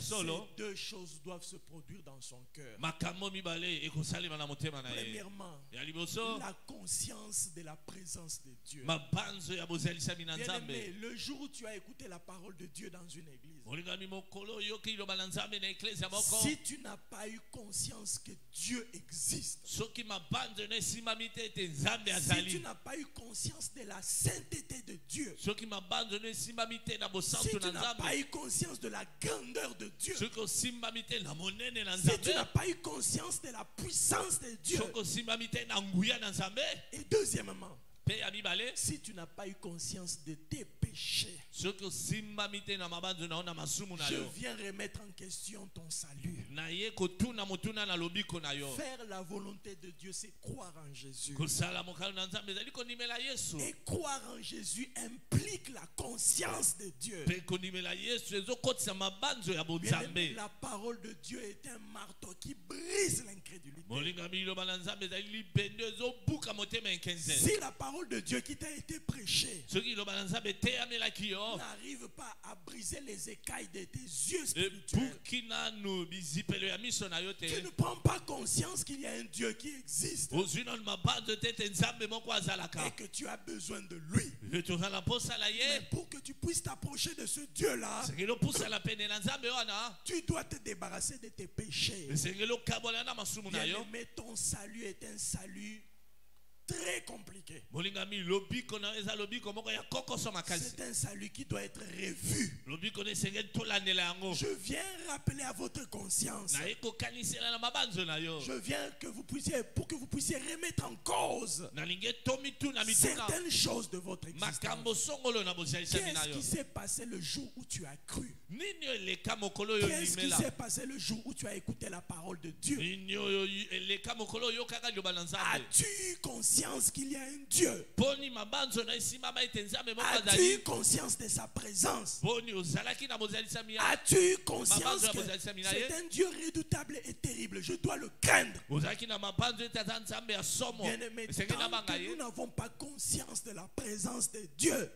ces 2 choses doivent se produire dans son cœur. Premièrement, la conscience de la présence de Dieu. Bien-aimé, le jour où tu as écouté la parole de Dieu dans une église, si tu n'as pas eu conscience que Dieu existe, si tu n'as pas eu conscience de la sainteté de Dieu, si tu n'as pas eu conscience de la grandeur de Dieu, si tu n'as pas eu conscience de la puissance de Dieu, et deuxièmement, si tu n'as pas eu conscience de tes péchés, je viens remettre en question ton salut. Faire la volonté de Dieu, c'est croire en Jésus. Et croire en Jésus implique la conscience de Dieu. Bien-aimé, la parole de Dieu est un marteau qui brise l'incrédulité. Si la parole de Dieu qui t'a été prêchée n'arrive pas à briser les écailles de tes yeux spirituels, tu ne prends pas conscience qu'il y a un Dieu qui existe et que tu as besoin de lui. Mais pour que tu puisses t'approcher de ce Dieu-là, tu dois te débarrasser de tes péchés. Bien-aimé, ton salut est un salut très compliqué. C'est un salut qui doit être revu. Je viens rappeler à votre conscience. Je viens pour que vous puissiez remettre en cause certaines choses de votre existence. Qu'est-ce qui s'est passé le jour où tu as cru? Qu'est-ce qui s'est passé le jour où tu as écouté la parole de Dieu? As-tu eu conscience qu'il y a un Dieu? As-tu eu conscience de sa présence? As-tu eu conscience que c'est un Dieu redoutable et terrible? Je dois le craindre. Bien-aimé, tant que nous n'avons pas conscience de la présence de Dieu,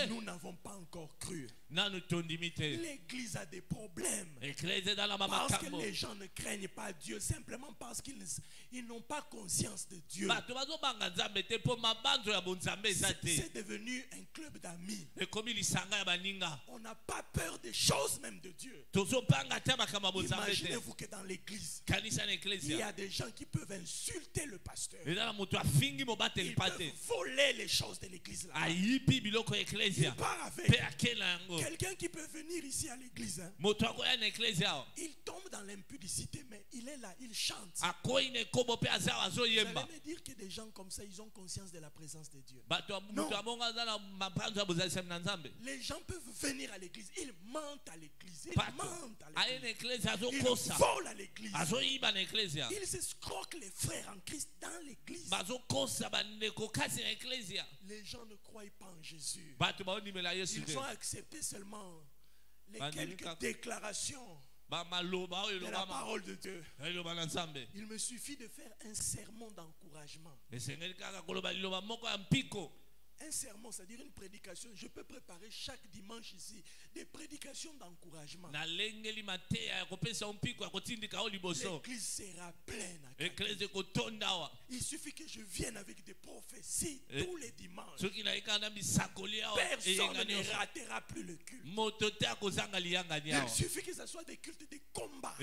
nous n'avons pas encore cru. L'église a des problèmes parce que les gens ne craignent pas Dieu simplement parce qu'ils n'ont pas conscience de Dieu. C'est devenu un club d'amis. On n'a pas peur des choses même de Dieu. Imaginez-vous que dans l'église, il y a des gens qui peuvent insulter le pasteur. Ils peuvent voler les choses de l'église. Il part avec quelqu'un qui peut venir ici à l'église. Il tombe dans l'impudicité, mais il est là, il chante. me dire que des gens comme ça, ils ont conscience de la présence de Dieu. Non. Les gens peuvent venir à l'église, ils mentent à l'église, ils volent à l'église, ils escroquent les frères en Christ dans l'église. Les gens ne croient pas en Jésus. Ils ont accepté seulement les quelques déclarations de la parole de Dieu. Il me suffit de faire un sermon d'encouragement. Un sermon, c'est-à-dire une prédication. Je peux préparer chaque dimanche ici des prédications d'encouragement. L'église sera pleine. Il suffit que je vienne avec des prophéties tous les dimanches. Personne ne ratera plus le culte. Il suffit que ce soit des cultes de combat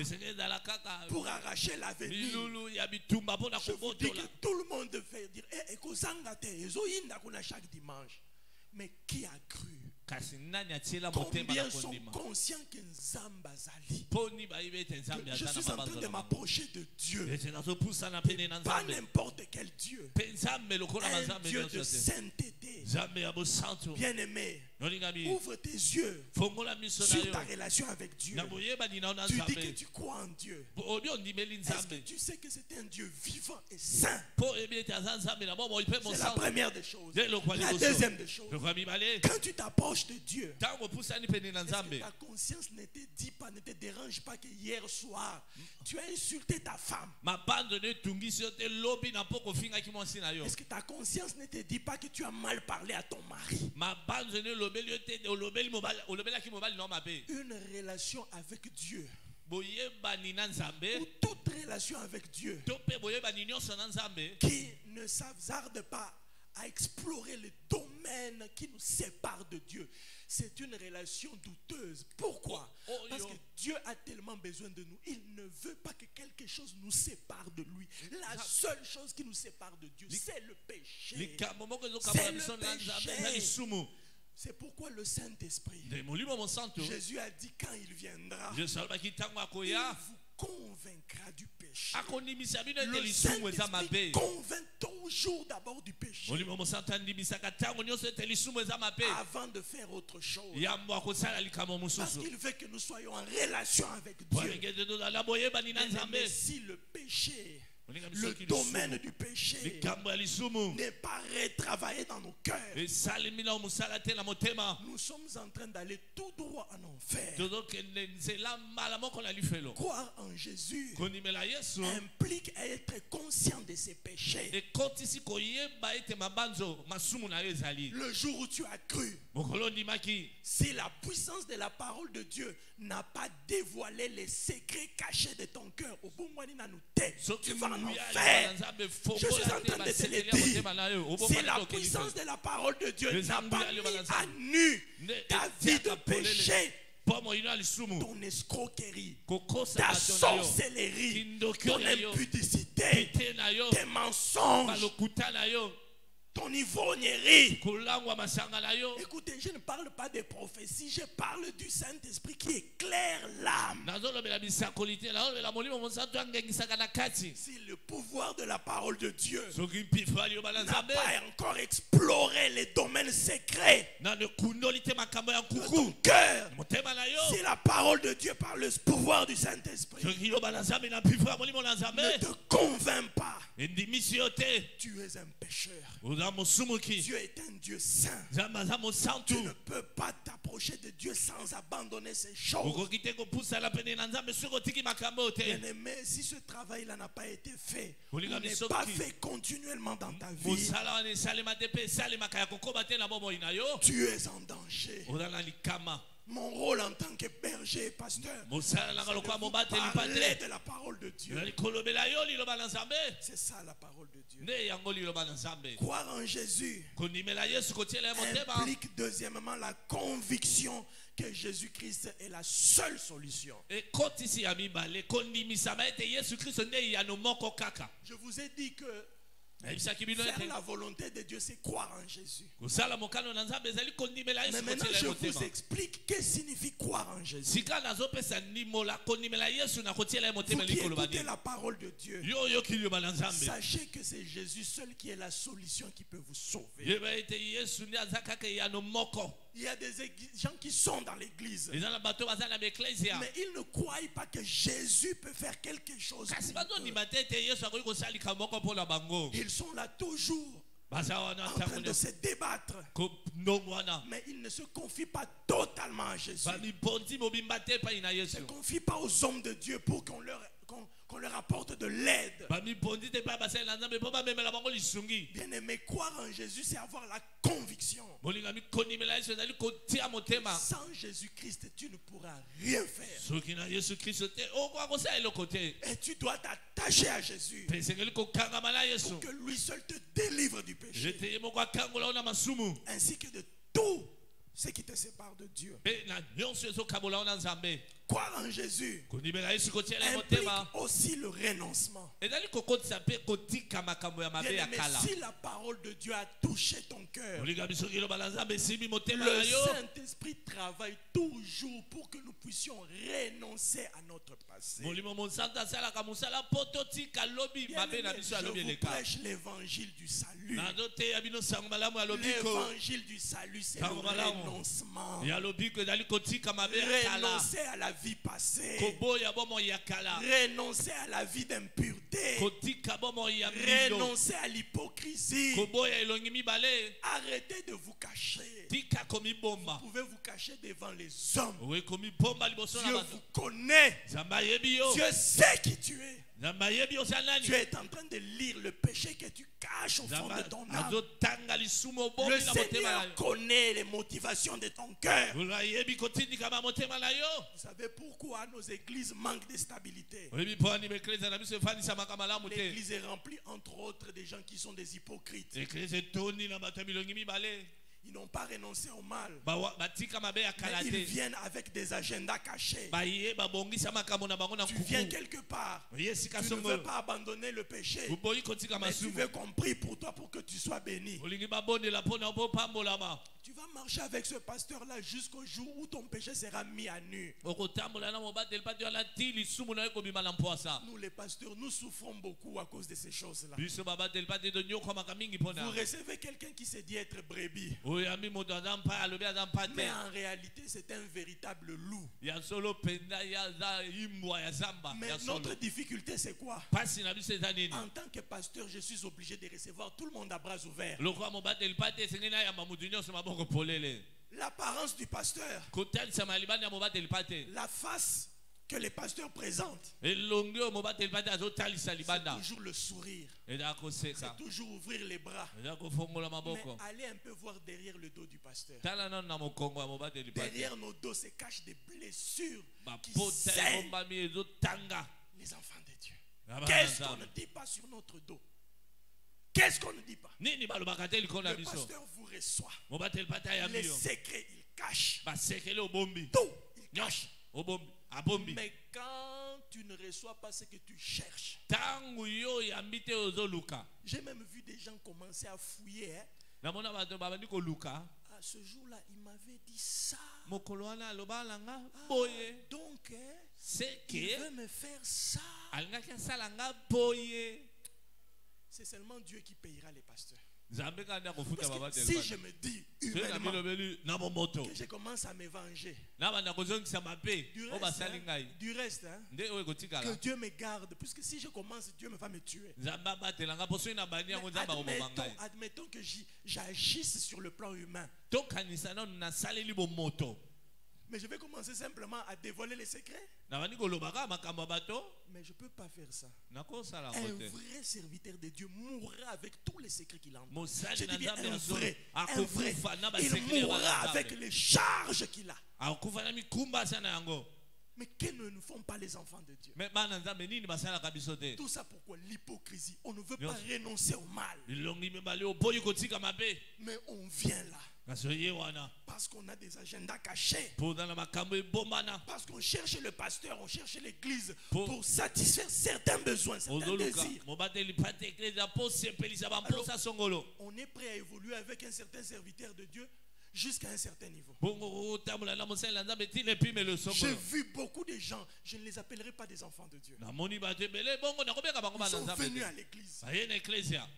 pour arracher l'avenir. Je vous dis que tout le monde fait dire chaque dimanche. Mais qui a cru? Combien sont conscients que Nzamba Zali? Je suis en train de m'approcher de Dieu. Pas n'importe quel Dieu. Un Dieu de sainteté. Bien-aimé, ouvre tes yeux sur ta relation avec Dieu. Tu dis que tu crois en Dieu. Est-ce que tu sais que c'est un Dieu vivant et saint? C'est la première des choses. La deuxième des choses, quand tu t'approches de Dieu, est-ce que ta conscience ne te dit pas, ne te dérange pas que hier soir tu as insulté ta femme? Est-ce que ta conscience ne te dit pas que tu as mal parlé à ton mari? Une relation avec Dieu, ou toute relation avec Dieu, qui ne s'hasarde pas à explorer les domaines qui nous séparent de Dieu, c'est une relation douteuse. Pourquoi? Parce que Dieu a tellement besoin de nous. Il ne veut pas que quelque chose nous sépare de lui. La seule chose qui nous sépare de Dieu, c'est le péché. C'est le péché. C'est pourquoi le Saint-Esprit, Jésus a dit quand il viendra, il vous convaincra du péché. Le Saint-Esprit convainc toujours d'abord du péché avant de faire autre chose. Parce qu'il veut que nous soyons en relation avec Dieu. Mais si le péché, le domaine du péché n'est pas retravaillé dans nos cœurs, nous sommes en train d'aller tout droit en enfer. Croire en Jésus implique être conscient de ses péchés. Le jour où tu as cru, si la puissance de la parole de Dieu n'a pas dévoilé les secrets cachés de ton cœur, tu vas en enfer. Je suis en train de te le dire. Si la puissance de la parole de Dieu n'a pas mis à nu ta vie de péché, ton escroquerie, ta sorcellerie, ton impudicité, tes mensonges, ton ivrognerie. Écoutez, je ne parle pas des prophéties, je parle du Saint-Esprit qui éclaire l'âme. Si le pouvoir de la parole de Dieu n'a pas encore exploré les domaines secrets de ton cœur, si la parole de Dieu par le pouvoir du Saint-Esprit ne te convainc pas, tu es un pécheur. Dieu est un Dieu saint. Tu ne peux pas t'approcher de Dieu sans abandonner ces choses. Bien-aimé, si ce travail-là n'a pas été fait, on n'est pas fait continuellement dans ta vie, tu es en danger. Mon rôle en tant que berger et pasteur, c'est de parler de la parole de Dieu. C'est ça la parole de Dieu. Croire en Jésus implique deuxièmement la conviction que Jésus-Christ est la seule solution. Je vous ai dit que Faire la volonté de Dieu, c'est croire en Jésus. Mais maintenant, je vous explique qu'est-ce que signifie croire en Jésus. Vous qui écoutez la parole de Dieu, sachez que c'est Jésus seul qui est la solution qui peut vous sauver. Il y a des gens qui sont dans l'église, mais ils ne croient pas que Jésus peut faire quelque chose pour eux. Ils sont là toujours en train de se débattre, mais ils ne se confient pas totalement à Jésus. Ils ne se confient pas aux hommes de Dieu pour qu'on leur apporte de l'aide. Bien aimé, croire en Jésus, c'est avoir la conviction. Sans Jésus-Christ, tu ne pourras rien faire. Et tu dois t'attacher à Jésus pour que lui seul te délivre du péché, ainsi que de tout ce qui te sépare de Dieu. Croire en Jésus implique aussi le renoncement. Bien aimé, si la parole de Dieu a touché ton cœur, le Saint-Esprit travaille toujours pour que nous puissions renoncer à notre passé. Bien aimé, je vous prêche l'évangile du salut. L'évangile du salut, c'est le renoncement. Renoncer à la vie passée, renoncer à la vie d'impureté, renoncer à l'hypocrisie, arrêtez de vous cacher. Vous pouvez vous cacher devant les hommes. Dieu vous connaît. Dieu sait qui tu es. Tu es en train de lire le péché que tu caches au fond de ton âme. Le Seigneur connaît les motivations de ton cœur. Vous savez pourquoi nos églises manquent de stabilité? L'église est remplie entre autres des gens qui sont des hypocrites. Ils n'ont pas renoncé au mal, mais ils viennent avec des agendas cachés. Tu viens quelque part, tu ne veux pas abandonner le péché, mais tu veux qu'on prie pour toi pour que tu sois béni. Tu vas marcher avec ce pasteur-là jusqu'au jour où ton péché sera mis à nu. Nous les pasteurs, nous souffrons beaucoup à cause de ces choses-là. Vous recevez quelqu'un qui se dit être brebis, mais en réalité c'est un véritable loup. Mais notre difficulté c'est quoi? En tant que pasteur, je suis obligé de recevoir tout le monde à bras ouverts. L'apparence du pasteur, la face que les pasteurs présentent, c'est toujours le sourire, c'est toujours ouvrir les bras. Mais allez un peu voir derrière le dos du pasteur. Derrière nos dos se cachent des blessures qui saignent. Les enfants de Dieu, qu'est-ce qu'on ne dit pas sur notre dos? Qu'est-ce qu'on ne dit pas? Le pasteur vous reçoit. Les secrets, il cache. Tout, il cache. Mais quand tu ne reçois pas ce que tu cherches, j'ai même vu des gens commencer à fouiller. À ce jour-là, il m'avait dit ça. Donc, il veut me faire ça. C'est seulement Dieu qui payera les pasteurs. Parce que si je me dis humainement que je commence à me venger, du reste, que Dieu me garde, puisque si je commence, Dieu va me tuer. Admettons que j'agisse sur le plan humain, mais je vais commencer simplement à dévoiler les secrets. Mais je ne peux pas faire ça. Un vrai serviteur de Dieu mourra avec tous les secrets qu'il a. Je dis bien un vrai. Il mourra avec les charges qu'il a. Mais que ne nous font pas les enfants de Dieu? Tout ça pourquoi? L'hypocrisie. On ne veut pas renoncer au mal, mais on vient là. Parce qu'on a des agendas cachés. Parce qu'on cherche le pasteur, on cherche l'église pour satisfaire certains besoins, certains désirs. Alors, on est prêt à évoluer avec un certain serviteur de Dieu jusqu'à un certain niveau. J'ai vu beaucoup de gens, je ne les appellerai pas des enfants de Dieu. Ils sont venus à l'église.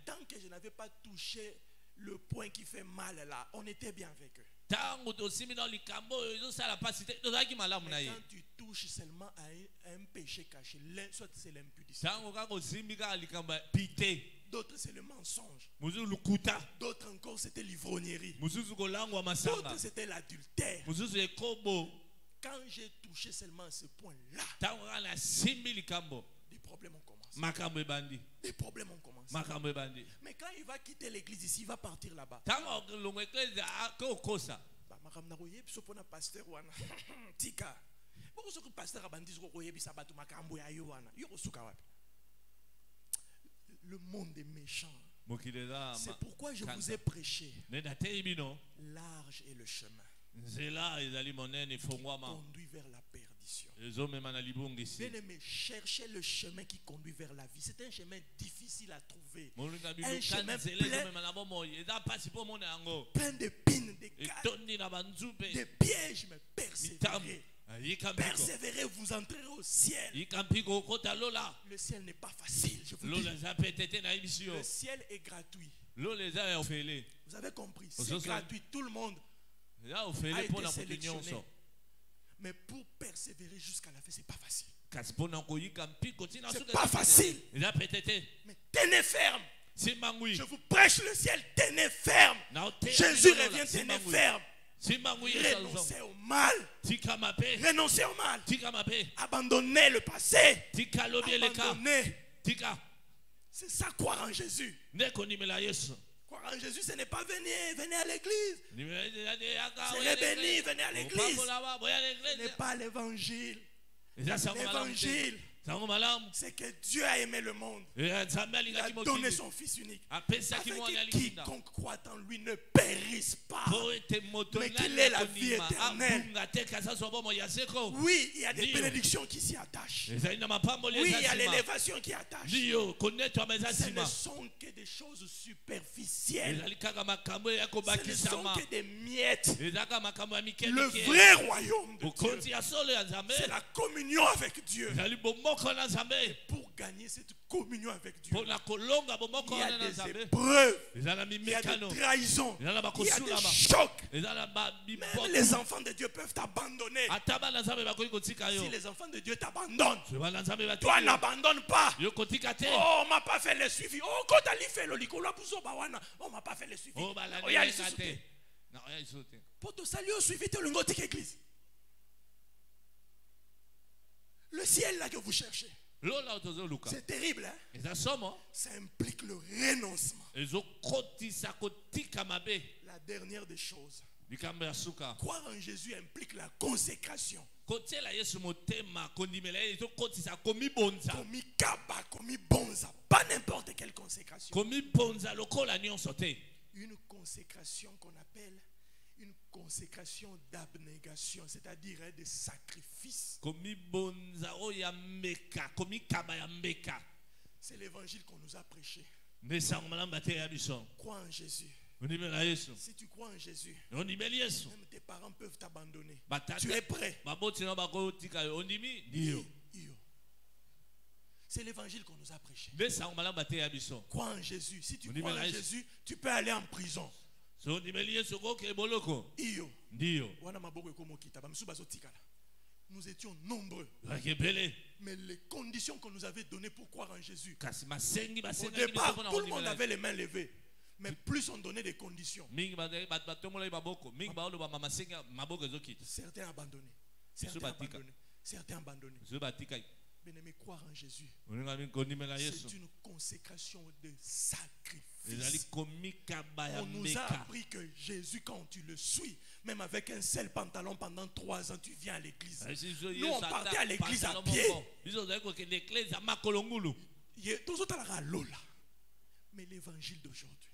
Tant que je n'avais pas touché le point qui fait mal là, on était bien avec eux. Mais quand tu touches seulement à un péché caché, soit c'est l'impudicité, d'autres c'est le mensonge, d'autres encore c'était l'ivrognerie, d'autres c'était l'adultère. Quand j'ai touché seulement à ce point-là, des problèmes ont commencé. Des problèmes ont commencé. Mais quand il va quitter l'église ici, il va partir là-bas. Le monde est méchant. C'est pourquoi je vous ai prêché. Large est le chemin conduit vers la perdition. Bien-aimé, cherchez le chemin qui conduit vers la vie. C'est un chemin difficile à trouver. Un chemin plein d'épines, des pièges, mais persévérez. Persévérez, vous entrerez au ciel. Le ciel n'est pas facile, je vous dis. Le ciel est gratuit. Vous avez compris, c'est gratuit. Tout le monde a été sélectionné. Mais pour persévérer jusqu'à la fin, c'est pas facile. C'est pas facile. Mais tenez ferme. Je vous prêche le ciel, tenez ferme. Jésus revient, tenez ferme. Renoncez au mal. Renoncez au mal. Abandonnez le passé. Abandonnez. C'est ça, croire en Jésus. Croire en Jésus, ce n'est pas venez à l'église. C'est béni, venez à l'église. Ce n'est pas l'évangile. L'évangile, c'est que Dieu a aimé le monde. Il a donné son Fils unique. Afin que quiconque croit en lui ne périsse pas, mais qu'il ait la vie éternelle. Oui, il y a des bénédictions qui s'y attachent. Oui, il y a l'élévation qui attache. Ce ne sont que des choses superficielles. Ce ne sont que des miettes. Le vrai royaume de Dieu, c'est la communion avec Dieu. Et pour gagner cette communion avec Dieu, il y a des épreuves, il y a des trahisons, il y a des chocs. Même les enfants de Dieu peuvent t'abandonner. Si les enfants de Dieu t'abandonnent, toi n'abandonne pas. Oh, on m'a pas fait le suivi. Oh, quand tu fait le licolo, on m'a pas fait le suivi. Oh, il y a les pour te saluer au suivi, tu es l'église. Le ciel là que vous cherchez, c'est terrible, hein? Ça implique le renoncement. La dernière des choses, croire en Jésus implique la consécration. Pas n'importe quelle consécration. Une consécration qu'on appelle une consécration d'abnégation, c'est-à-dire des sacrifices. C'est l'évangile qu'on nous a prêché. Crois en Jésus. Si tu crois en Jésus, même tes parents peuvent t'abandonner. Tu es prêt? C'est l'évangile qu'on nous a prêché. Crois en Jésus. Si tu crois en Jésus, tu peux aller en prison. Nous étions nombreux. Mais les conditions qu'on nous avait données pour croire en Jésus, au départ, tout le monde avait les mains levées. Mais plus on donnait des conditions, certains abandonnés. Certains abandonnés. Bien-aimé, croire en Jésus, c'est une consécration de sacrifice. On nous a appris que Jésus, quand tu le suis, même avec un seul pantalon pendant 3 ans, tu viens à l'église. Nous, on partait à l'église à pied. Mais l'évangile d'aujourd'hui,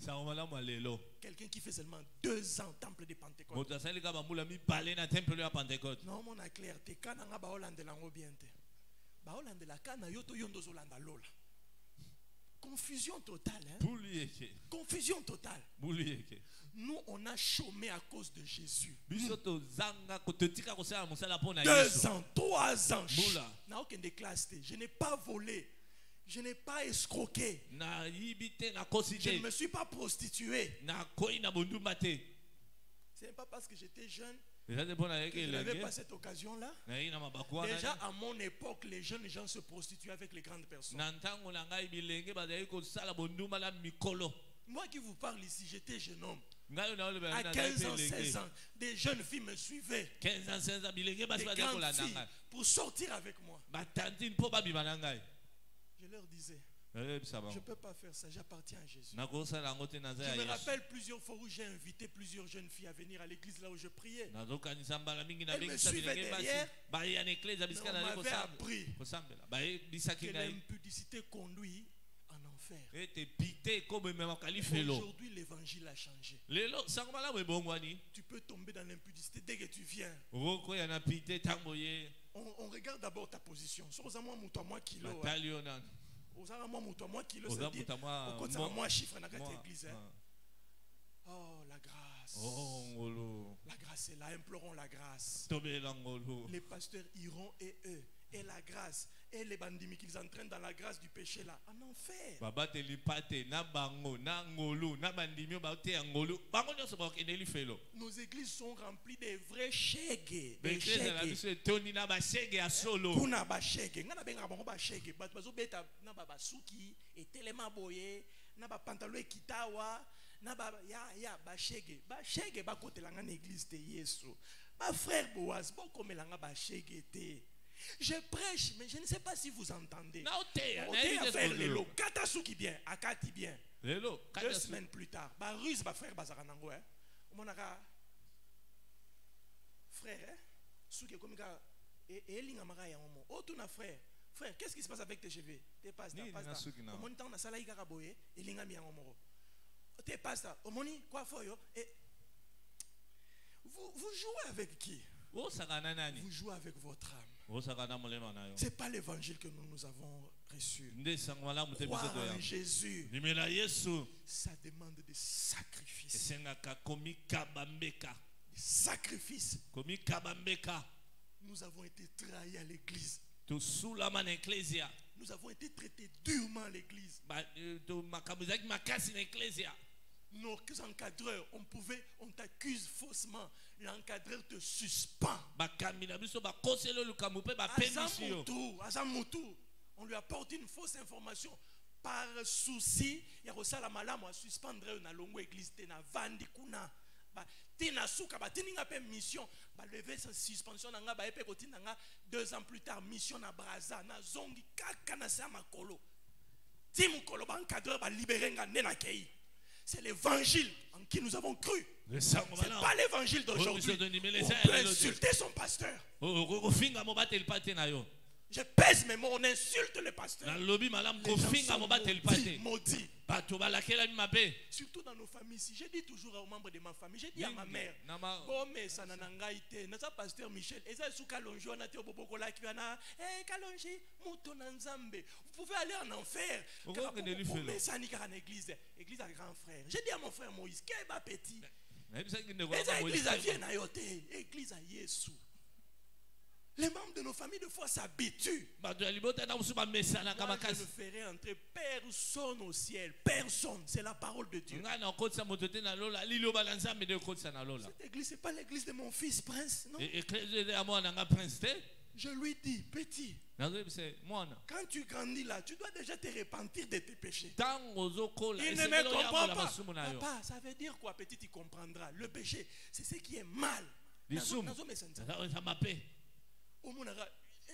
quelqu'un qui fait seulement 2 ans temple de Pentecôte. Non, mon a clair, te kana nga ba Hollande la ngobiente. Ba Hollande la kana yoto yondo zolanda lola. Confusion totale, hein? Confusion totale. Nous, on a chômé à cause de Jésus. 2 ans, 3 ans. N'a aucune des classes. Je n'ai pas volé. Je n'ai pas escroqué. Je ne me suis pas prostitué. Ce n'est pas parce que j'étais jeune que je n'avais pas cette occasion-là. Déjà à mon époque, les jeunes gens se prostituaient avec les grandes personnes. Moi qui vous parle ici, j'étais jeune homme. À 15 ans, 16 ans, des jeunes filles me suivaient. 15 ans, 16 ans, des grandes filles pour sortir avec moi. Je leur disais, je ne peux pas faire ça, j'appartiens à Jésus. Je me rappelle plusieurs fois où j'ai invité plusieurs jeunes filles à venir à l'église là où je priais. Elles me suivaient derrière, mais on m'avait appris que l'impudicité conduit en enfer. Aujourd'hui, l'évangile a changé. Tu peux tomber dans l'impudicité dès que tu viens. On regarde d'abord ta position. Oh, la grâce. La grâce est là. Implorons la grâce. Les pasteurs iront et eux. Et la grâce. Et les bandits qu'ils entraînent dans la grâce du péché là. En enfer. Nos églises sont remplies de vrais chèques. Des chèques. Kuna ba chèques. Ngana benga bango ba chèques. Bazo beta na ba basuki et telema boye na ba pantalon kitawa na ba ya ba chèques. Ba chèques ba kotelanga na église de Yesu. Ma frère Boaz boko melanga ba chèques te. Je prêche, mais je ne sais pas si vous entendez. On est à faire le lot. Katasuki bien, Akati bien. 2 semaines plus tard, bah ruse bah frère Bazaranango hein. Monaka frère hein. Souki comme ça et linga mara ya momo. Oh tuna frère, qu'est-ce qui se passe avec tes cheveux? T'es pas ça. Au moni temps na sala ika boye et linga mi ya momo. T'es pas ça. Au moni quoi foyo et vous jouez avec qui? Vous jouez avec votre âme. Ce n'est pas l'évangile que nous avons reçu. Croire en Jésus, ça demande des sacrifices. Des sacrifices. Nous avons été trahis à l'église. Nous avons été traités durement à l'église. Nos encadreurs, on t'accuse faussement. L'encadreur te suspend. On lui apporte une fausse information. Par souci, il y a aussi la malam à suspendre une longue église. Tena vandi kuna. Tena souka ba tininga pe mission. Ba lever sa suspension nanga ba epe koti nanga 2 ans plus tard mission na Braza na zongi kaka na sama kolo. Timu kolo ba encadreur ba libérer nga nena kei. C'est l'évangile en qui nous avons cru. Ce n'est pas l'évangile d'aujourd'hui. On peut insulter son pasteur. Je pèse mes mots, on insulte le pasteur. Les gens sont maudits. Surtout dans nos familles ici. J'ai dit toujours aux membres de ma famille, j'ai dit à ma mère, pasteur Michel, vous pouvez aller en enfer. Église à grand frère. J'ai dit à mon frère Moïse, qu'est-ce petit? Église à Viennayoté, église à Yesu. Les membres de nos familles de foi s'habituent. Moi, je ne ferai entrer personne au ciel. Personne. C'est la parole de Dieu. Cette église, ce n'est pas l'église de mon fils Prince. Non? Je lui dis, petit, quand tu grandis là, tu dois déjà te repentir de tes péchés. Il ne me comprend pas. Papa, ça veut dire quoi, petit, tu comprendras. Le péché, c'est ce qui est mal.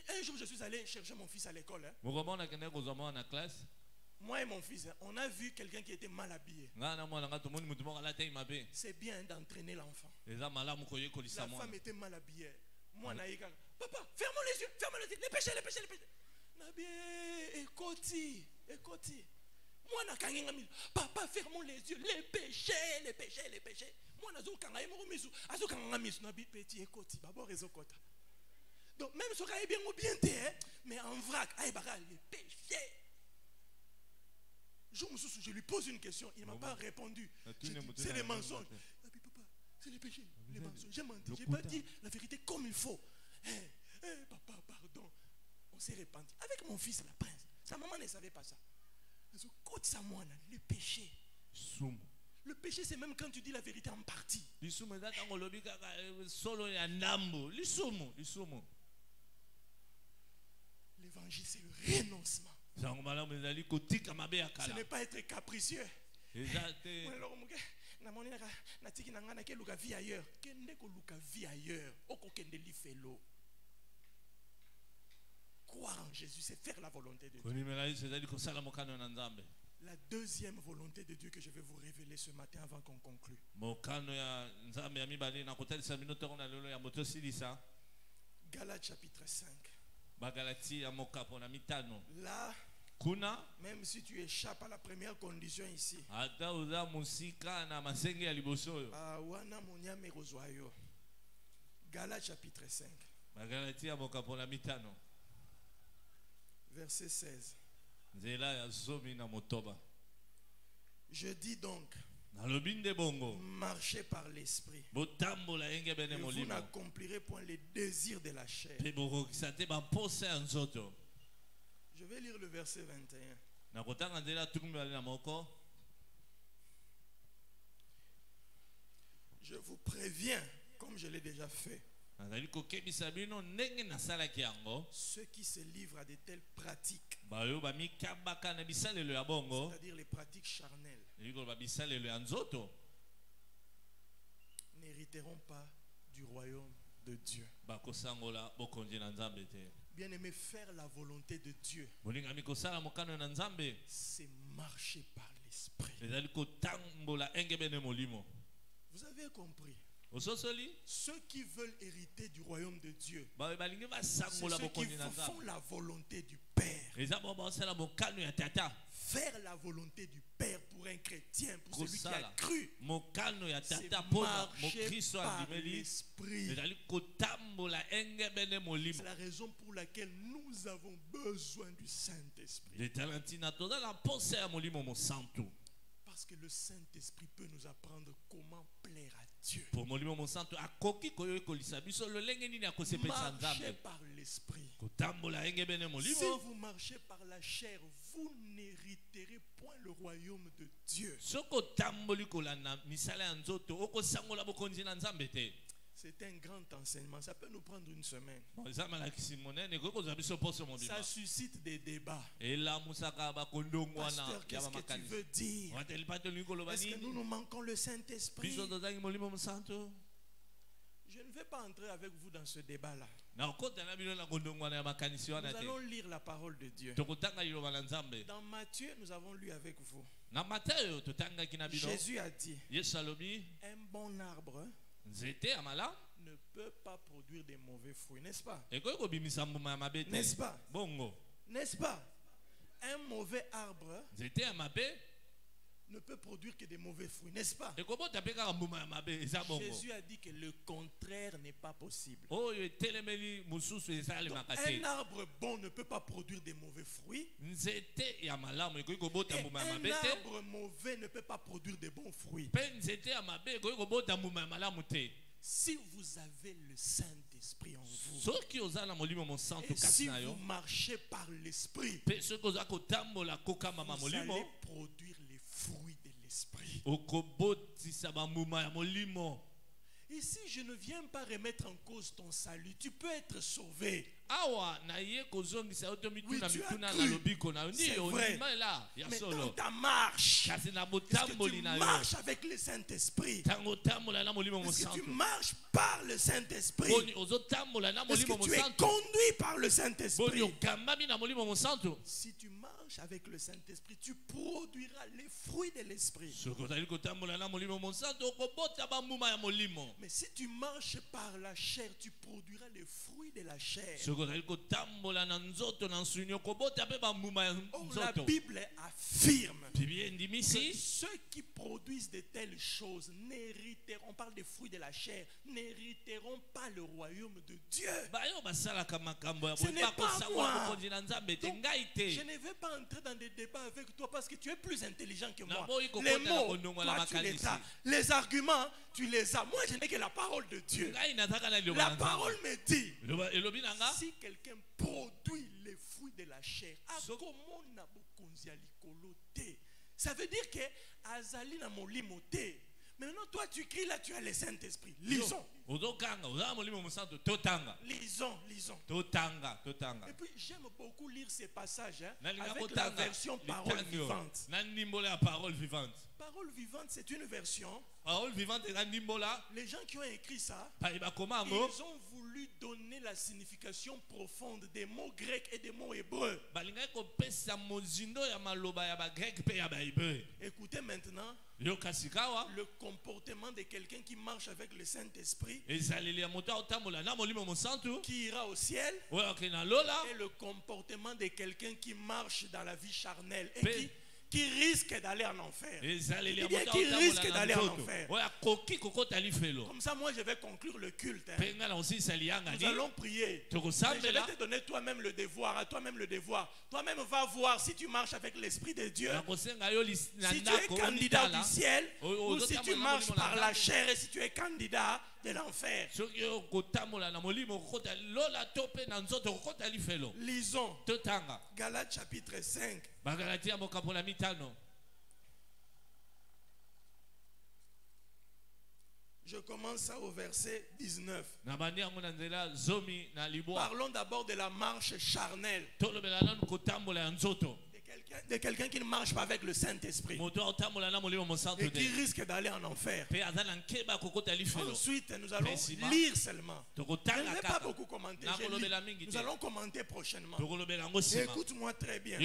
Un jour, je suis allé chercher mon fils à l'école. Moi et mon fils, on a vu quelqu'un qui était mal habillé. C'est bien d'entraîner l'enfant. La femme était mal habillée. Moi, papa, ferme les yeux, les péchés. Écoutez. Moi, papa, fermons les yeux. Les péchés, les péchés, les péchés. Moi, je suis petit écoute. Donc, même si je bien ou bien, mais en vrac, les péchés. Je lui pose une question, il ne m'a pas répondu. C'est les mensonges. Papa, c'est les péchés, les mensonges. J'ai menti, je n'ai pas dit la vérité comme il faut. Papa, pardon. On s'est repenti. Avec mon fils, la prince. Sa maman ne savait pas ça. Le péché. Le péché, c'est même quand tu dis la vérité en partie. L'évangile, c'est le renoncement. Ce n'est pas être capricieux. Croire en Jésus, c'est faire la volonté de Dieu. La deuxième volonté de Dieu que je vais vous révéler ce matin avant qu'on conclue. Galates chapitre 5. Là, même si tu échappes à la première condition ici, Galates chapitre 5. Verset 16. Je dis donc, marchez par l'esprit, et vous n'accomplirez point les désirs de la chair. Je vais lire le verset 21. Je vous préviens, comme je l'ai déjà fait, ceux qui se livrent à de telles pratiques, c'est-à-dire les pratiques charnelles, n'hériteront pas du royaume de Dieu. Bien aimé, faire la volonté de Dieu, c'est marcher par l'esprit. Vous avez compris? Ceux qui veulent hériter du royaume de Dieu, c'est ceux qui font la volonté du Père. Faire la volonté du Père pour un chrétien, pour celui qui a cru, c'est marcher par l'esprit. C'est la raison pour laquelle nous avons besoin du Saint-Esprit. Parce que le Saint-Esprit peut nous apprendre comment plaire à Dieu. Marchez par l'esprit. Si vous marchez par la chair, vous n'hériterez point le royaume de Dieu. C'est un grand enseignement. Ça peut nous prendre une semaine. Ça suscite des débats. Pasteur, qu'est-ce que tu veux dire? Est-ce que nous manquons le Saint-Esprit? Je ne vais pas entrer avec vous dans ce débat-là. Nous allons lire la parole de Dieu. Dans Matthieu, nous avons lu avec vous. Jésus a dit, un bon arbre ne peut pas produire des mauvais fruits, n'est-ce pas? N'est-ce pas? N'est-ce pas? Un mauvais arbre ne peut produire que des mauvais fruits, n'est-ce pas? Jésus a dit que le contraire n'est pas possible. Donc, un arbre bon ne peut pas produire des mauvais fruits. Et un arbre mauvais ne peut pas produire de bons fruits. Si vous avez le Saint-Esprit en vous, et si vous marchez par l'Esprit, vous allez produire les fruits de l'Esprit. Ici, je ne viens pas remettre en cause ton salut. Tu peux être sauvé. Oui, tu as cru. C'est vrai. Mais dans ta marche, est-ce que tu marches avec le Saint-Esprit? Est-ce que tu marches par le Saint-Esprit? Est-ce que tu es conduit par le Saint-Esprit? Si tu marches avec le Saint-Esprit, tu produiras les fruits de l'Esprit. Mais si tu marches par la chair, tu produiras les fruits de la chair. La Bible affirme que ceux qui produisent de telles choses n'hériteront, on parle des fruits de la chair, n'hériteront pas le royaume de Dieu. Ce n'est pas moi. Donc, je ne vais pas entrer dans des débats avec toi parce que tu es plus intelligent que moi. Les mots, toi, tu les as. Les arguments, tu les as. Moi, je n'ai que la parole de Dieu. La parole me dit, si quelqu'un produit les fruits de la chair, ça veut dire que Azali na molimo te. Maintenant, toi, tu cries là, tu as le Saint-Esprit. Lisons. Lisons. Et puis, j'aime beaucoup lire ces passages avec la version parole vivante. Parole vivante, c'est une version. Les gens qui ont écrit ça, ils ont voulu donner la signification profonde des mots grecs et des mots hébreux. Écoutez maintenant le comportement de quelqu'un qui marche avec le Saint-Esprit, qui ira au ciel, et le comportement de quelqu'un qui marche dans la vie charnelle et qui risque d'aller en enfer. Qui risque d'aller en enfer. Comme ça, moi, je vais conclure le culte. Nous allons prier. Je vais te donner toi-même le devoir. À toi-même le devoir. Toi-même, va voir si tu marches avec l'Esprit de Dieu. Si tu es candidat du ciel, ou si tu marches par la chair et si tu es candidat de l'enfer. Lisons Galates chapitre 5. Je commence ça au verset 19. Parlons d'abord de la marche charnelle. De quelqu'un qui ne marche pas avec le Saint-Esprit et qui risque d'aller en enfer. Ensuite, nous allons lire seulement. Je ne vais pas beaucoup commenter. Nous allons commenter prochainement. Écoute-moi très bien.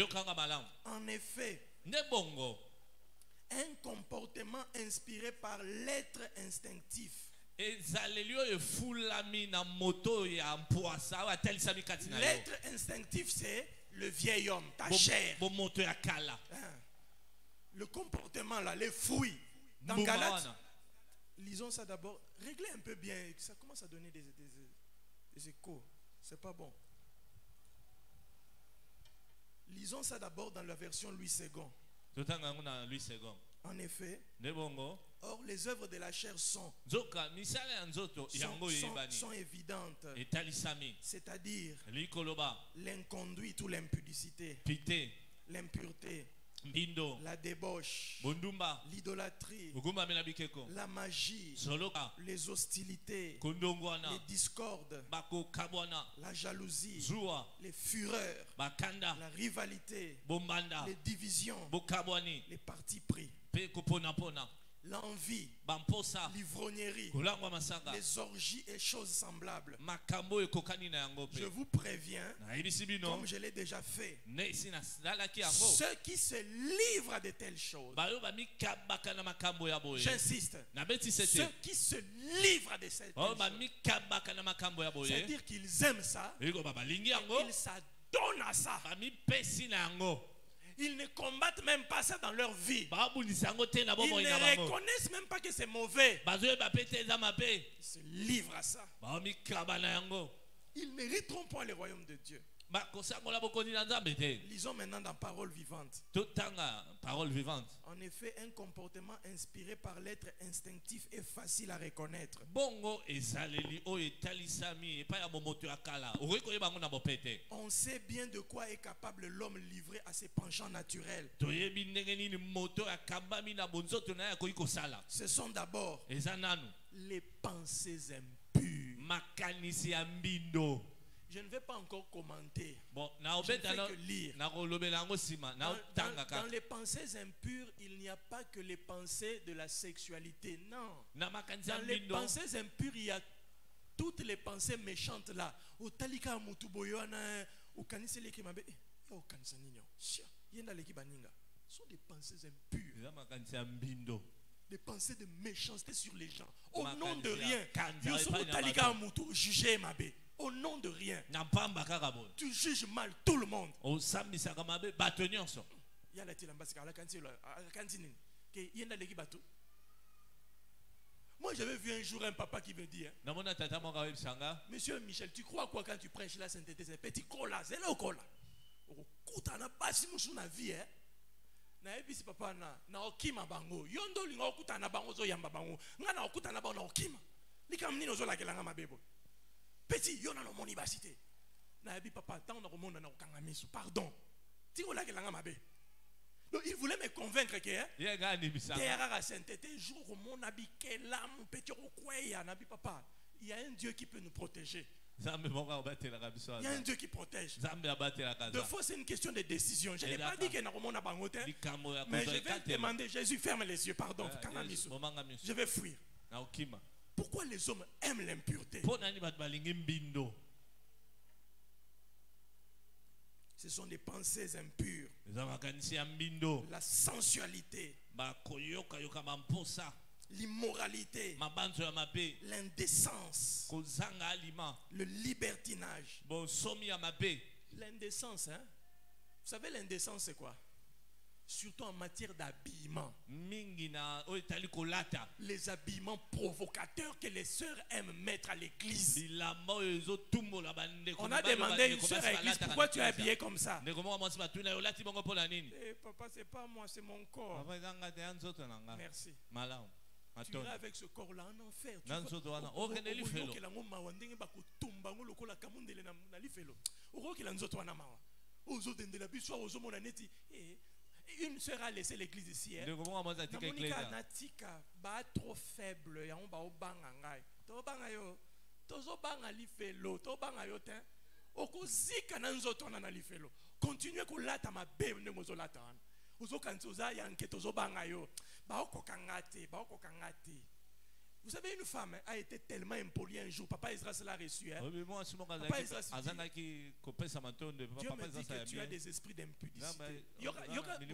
En effet, un comportement inspiré par l'être instinctif. L'être instinctif, c'est le vieil homme, ta chair. Le comportement là, les fruits. Dans Galates, lisons ça d'abord. Réglez un peu bien. Ça commence à donner des échos. C'est pas bon. Lisons ça d'abord dans la version Louis II. En effet, or les œuvres de la chair sont évidentes, c'est-à-dire l'inconduite ou l'impudicité, l'impureté, la débauche, l'idolâtrie, la magie, les hostilités, les discordes, la jalousie, les fureurs, la rivalité, les divisions, les partis pris, l'envie, l'ivrognerie, les orgies et choses semblables. Je vous préviens, comme je l'ai déjà fait, ceux qui se livrent à de telles choses, j'insiste, ceux qui se livrent à de telles choses, c'est-à-dire qu'ils aiment ça, ils s'adonnent à ça. Ils ne combattent même pas ça dans leur vie. Ils ne reconnaissent même pas que c'est mauvais. Ils se livrent à ça. Ils ne mériteront pas le royaume de Dieu. Lisons maintenant dans Parole vivante. En effet, un comportement inspiré par l'être instinctif est facile à reconnaître. On sait bien de quoi est capable l'homme livré à ses penchants naturels. Ce sont d'abord les pensées impures. Je ne vais pas encore commenter. Je ne fais que lire. Dans les pensées impures, il n'y a pas que les pensées de la sexualité. Non. Dans les pensées impures, il y a toutes les pensées méchantes là. Ce sont des pensées impures. Des pensées de méchanceté sur les gens. Au nom de rien. Jugez ma bé. au nom de rien. Tu juges mal tout le monde. Moi j'avais vu un jour un papa qui me dit Monsieur Michel, tu crois quoi quand tu prêches la sainteté? C'est petit cola, c'est le cola. Okutana basi musu na vie na ebisi papa na okima bango yondo linga okutana bango zo yamba bango nga na okutana bango na okima likamni no zo la kelanga mabebo petit yona no moni basité na ebi papa tant na komona na okanga misu pardon tiko la kelanga mabe. Donc il voulait me convaincre que derrière la sainteté jour au monde nabi kelam petit okweya nabi papa il y a un Dieu qui peut nous protéger. Il y a un Dieu qui protège. De fois, c'est une question de décision. Je n'ai pas dit que mais je vais demander, Jésus, ferme les yeux, pardon. Je vais fuir. Pourquoi les hommes aiment l'impureté? Ce sont des pensées impures. La sensualité. L'immoralité, l'indécence, le libertinage. L'indécence, hein? Vous savez l'indécence c'est quoi? Surtout en matière d'habillement. Les habillements provocateurs que les sœurs aiment mettre à l'église. On a demandé à une sœur à l'église, pourquoi tu es habillé comme ça? Eh, papa, c'est pas moi, c'est mon corps. Merci. Tu iras avec ce corps-là en enfer. Une sœur a laissé l'église ici. Trop faible. Continuez vous savez, une femme a été tellement impolie un jour. Papa Ezra l'a reçu. Papa Ezra dit, Dieu me dit que tu as des esprits d'impudicité. Il y aura des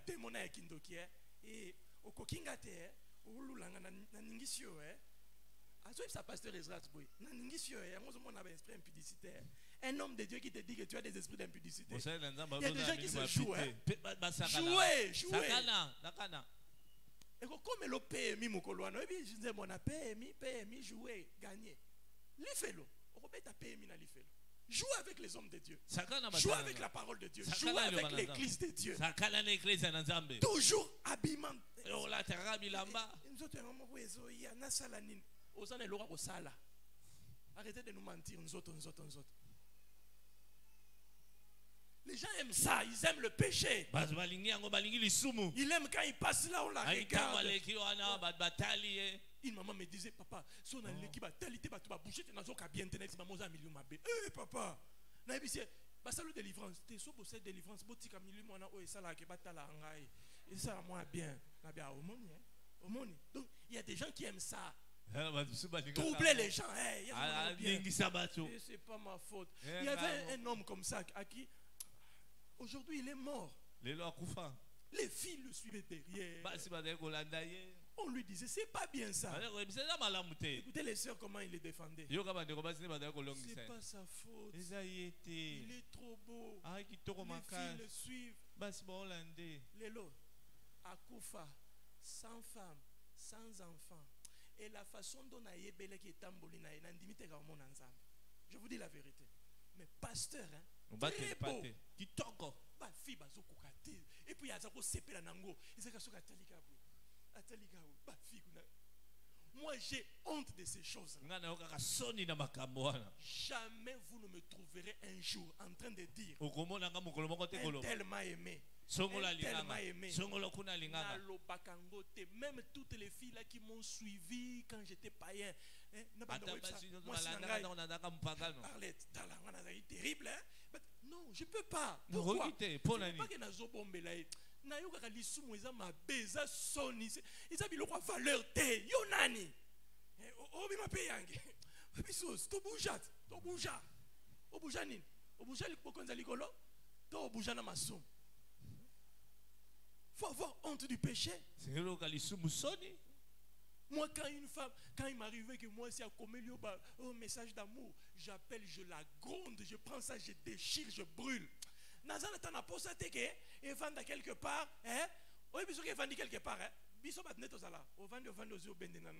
démons qui et au kokingate un homme de Dieu qui te dit que tu as des esprits d'impudicité. Il y a des gens qui se jouent. Jouer. Et comme le PMI, PMI jouer, gagner. L'ifelo, joue avec les hommes de Dieu. Joue avec la parole de Dieu. Joue avec l'église de Dieu. Toujours habillement. Arrêtez de nous mentir, nous autres. Les gens aiment ça, ils aiment le péché. Ils aiment quand ils passent là, on la regarde. Une maman me disait, papa, si on a l'équipe à talité, tu vas bouger, tu n'as pas bien tenir, tu vas manger un million de bébé. Eh, papa, salut délivrance, tu es sur pour cette délivrance, tu as mis mon et ça là, qui bat la hangaï. Et ça, moi, bien. Donc, il y a des gens qui aiment ça. Troubler les gens. C'est pas ma faute. Il y avait un homme comme ça à qui. Aujourd'hui, il est mort. Les filles le suivaient derrière. On lui disait, c'est pas bien ça. Écoutez les sœurs, comment il les défendait. C'est pas sa faute. Il est trop beau. Les filles le suivent. Lélo, à Koufa, sans femme, sans enfant. Et la façon dont je vous dis la vérité. Mais pasteur, hein, très beau. Et puis il y a moi j'ai honte de ces choses. Jamais vous ne me trouverez un jour en train de dire un tel m'a aimé. Même toutes les filles là qui m'ont suivi quand j'étais païen. Terrible, hein? Non, je ne peux pas. Pourquoi? Faut avoir honte du péché. Moi, quand il m'arrivait que moi, c'est à Comélio, un message d'amour, j'appelle, je la gronde, je prends ça, je déchire, je brûle. Nazana t'en a posé et vend quelque part, hein? Oui, bien sûr qu'il vend quelque part, hein? Biso bat neto sala, au vend aux yeux bendenan,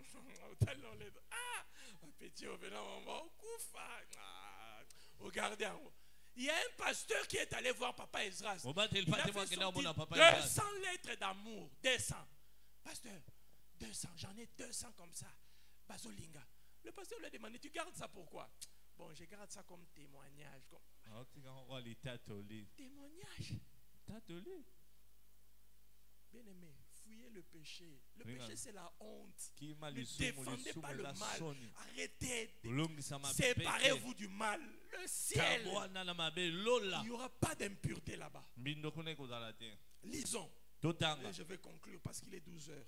au talon les ah, petit au venant, on koufa, au gardien. Il y a un pasteur qui est allé voir Papa Ezra. Il a fait 200 lettres d'amour, 200. Pasteur, 200, j'en ai 200 comme ça. Bazolinga. Le pasteur lui a demandé, tu gardes ça pourquoi? Bon, je garde ça comme témoignage. Témoignage. Bien aimé, fuyez le péché. Le péché, c'est la honte. Ne défendez pas le mal. Arrêtez. Séparez-vous du mal. Le ciel. Il n'y aura pas d'impureté là-bas. Lisons. Et je vais conclure parce qu'il est 12 heures.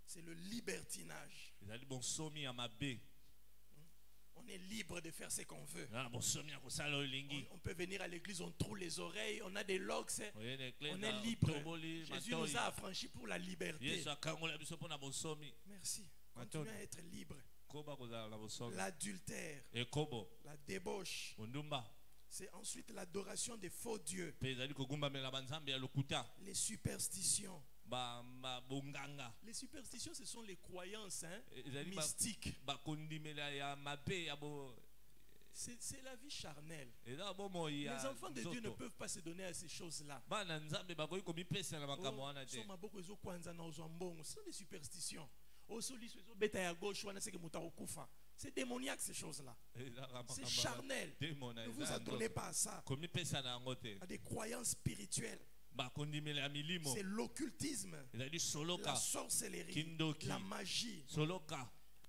C'est le libertinage. On est libre de faire ce qu'on veut. On peut venir à l'église, on trouve les oreilles, on a des locks, on est libre. Jésus nous a affranchis pour la liberté. Merci. Continuez à être libre. L'adultère, la débauche, c'est ensuite l'adoration des faux dieux, les superstitions. Les superstitions, ce sont les croyances mystiques. C'est la vie charnelle. Les enfants de Dieu ne peuvent pas se donner à ces choses-là. Ce sont des superstitions. C'est démoniaque ces choses-là. C'est charnel. Ne vous attendez pas à ça. À des croyances spirituelles. C'est l'occultisme, la sorcellerie, la magie.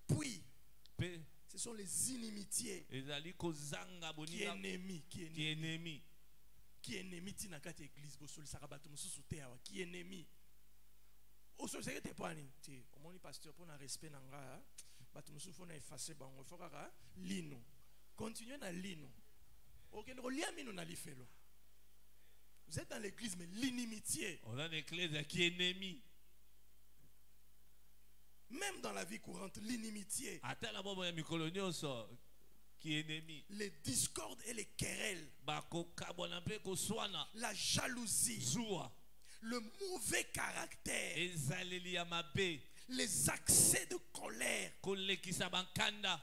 Puis, ce sont les inimitiés. Qui ennemis. Qui ennemis tinakati église bosoli sarabato mususu te awa qui ennemis. Oso sekete pani ti omoni pasteur pour na respect nanga bato mususu fona effacer bango fokaka lino. Continuez na lino. Okende ko lia mino na lifelo. Vous êtes dans l'église, mais l'inimitié. On a une église qui est ennemie. Même dans la vie courante, l'inimitié. Les discordes et les querelles. La jalousie. Le mauvais caractère. Les accès de colère.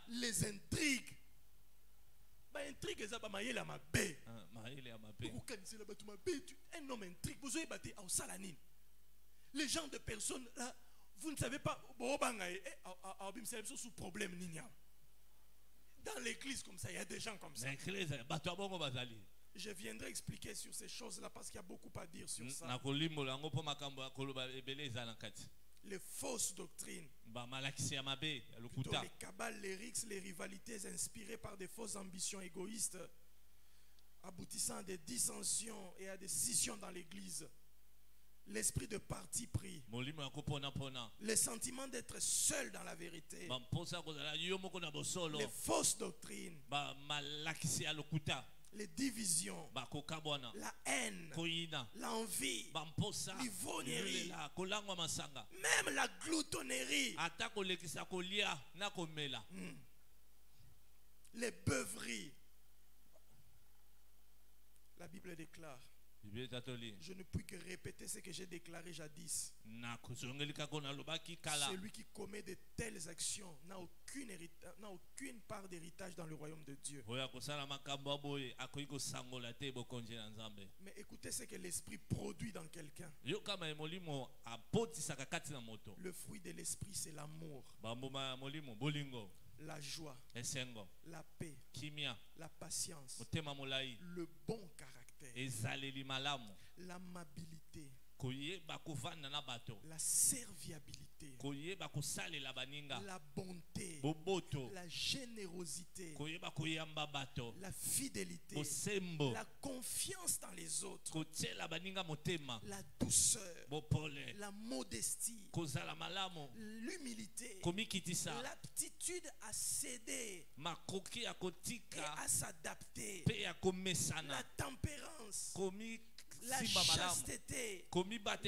Les intrigues. Intrigue eza ba mayela mabe. Un homme intrigue, vous avez battu au salanine. Les gens de personnes là, vous ne savez pas sous problème ninia. Dans l'église comme ça, il y a des gens comme ça. Je viendrai expliquer sur ces choses-là parce qu'il y a beaucoup à dire sur ça. Les fausses doctrines, plutôt les cabales, les rixes, les rivalités inspirées par des fausses ambitions égoïstes, aboutissant à des dissensions et à des scissions dans l'église. L'esprit de parti pris, le sentiment d'être seul dans la vérité, les fausses doctrines, les divisions, la haine, l'envie, l'ivrognerie, même la gloutonnerie, les beuveries. La Bible déclare: je ne puis que répéter ce que j'ai déclaré jadis. Celui qui commet de telles actions n'a aucune part d'héritage dans le royaume de Dieu. Mais écoutez ce que l'esprit produit dans quelqu'un. Le fruit de l'esprit, c'est l'amour, la joie, la paix, la patience, le bon caractère, l'amabilité, la serviabilité, fidélité, la bonté, la générosité, la fidélité, la confiance dans les autres, la douceur, la modestie, l'humilité, l'aptitude à céder et à s'adapter, la tempérance, la chasteté,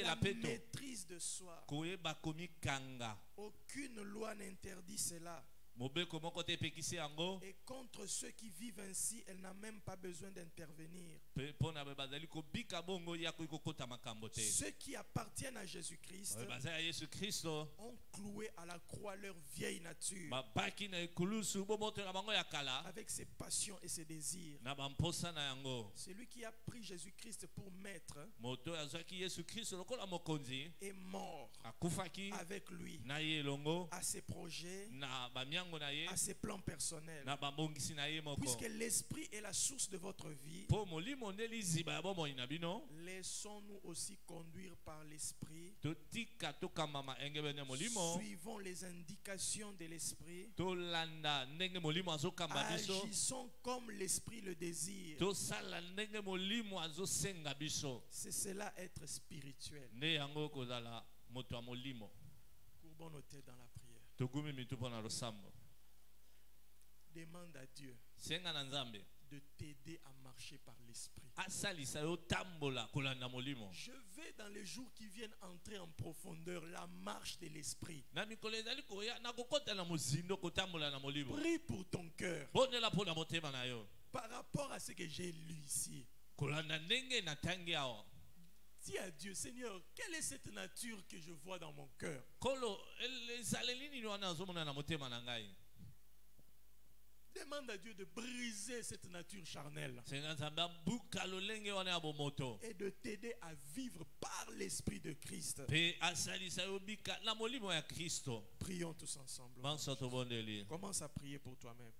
la maîtrise de soi. Aucune loi n'interdit cela. Et contre ceux qui vivent ainsi, elle n'a même pas besoin d'intervenir. Ceux qui appartiennent à Jésus-Christ ont cloué à la croix leur vieille nature avec ses passions et ses désirs. Celui qui a pris Jésus-Christ pour maître est mort avec lui à ses projets, à ses plans personnels. Puisque l'esprit est la source de votre vie, laissons-nous aussi conduire par l'esprit. Suivons les indications de l'esprit. Agissons comme l'esprit le désire. C'est cela être spirituel. Courbons nos têtes dans la prière. Demande à Dieu de t'aider à marcher par l'esprit. Je vais dans les jours qui viennent entrer en profondeur la marche de l'esprit. Prie pour ton cœur par rapport à ce que j'ai lu ici. Dis à Dieu, Seigneur, quelle est cette nature que je vois dans mon cœur? Demande à Dieu de briser cette nature charnelle et de t'aider à vivre par l'esprit de Christ. Prions tous ensemble. Commence à prier pour toi-même.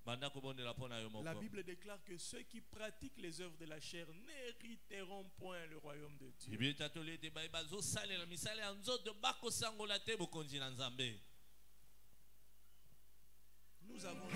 La Bible déclare que ceux qui pratiquent les œuvres de la chair n'hériteront point le royaume de Dieu. Nous avons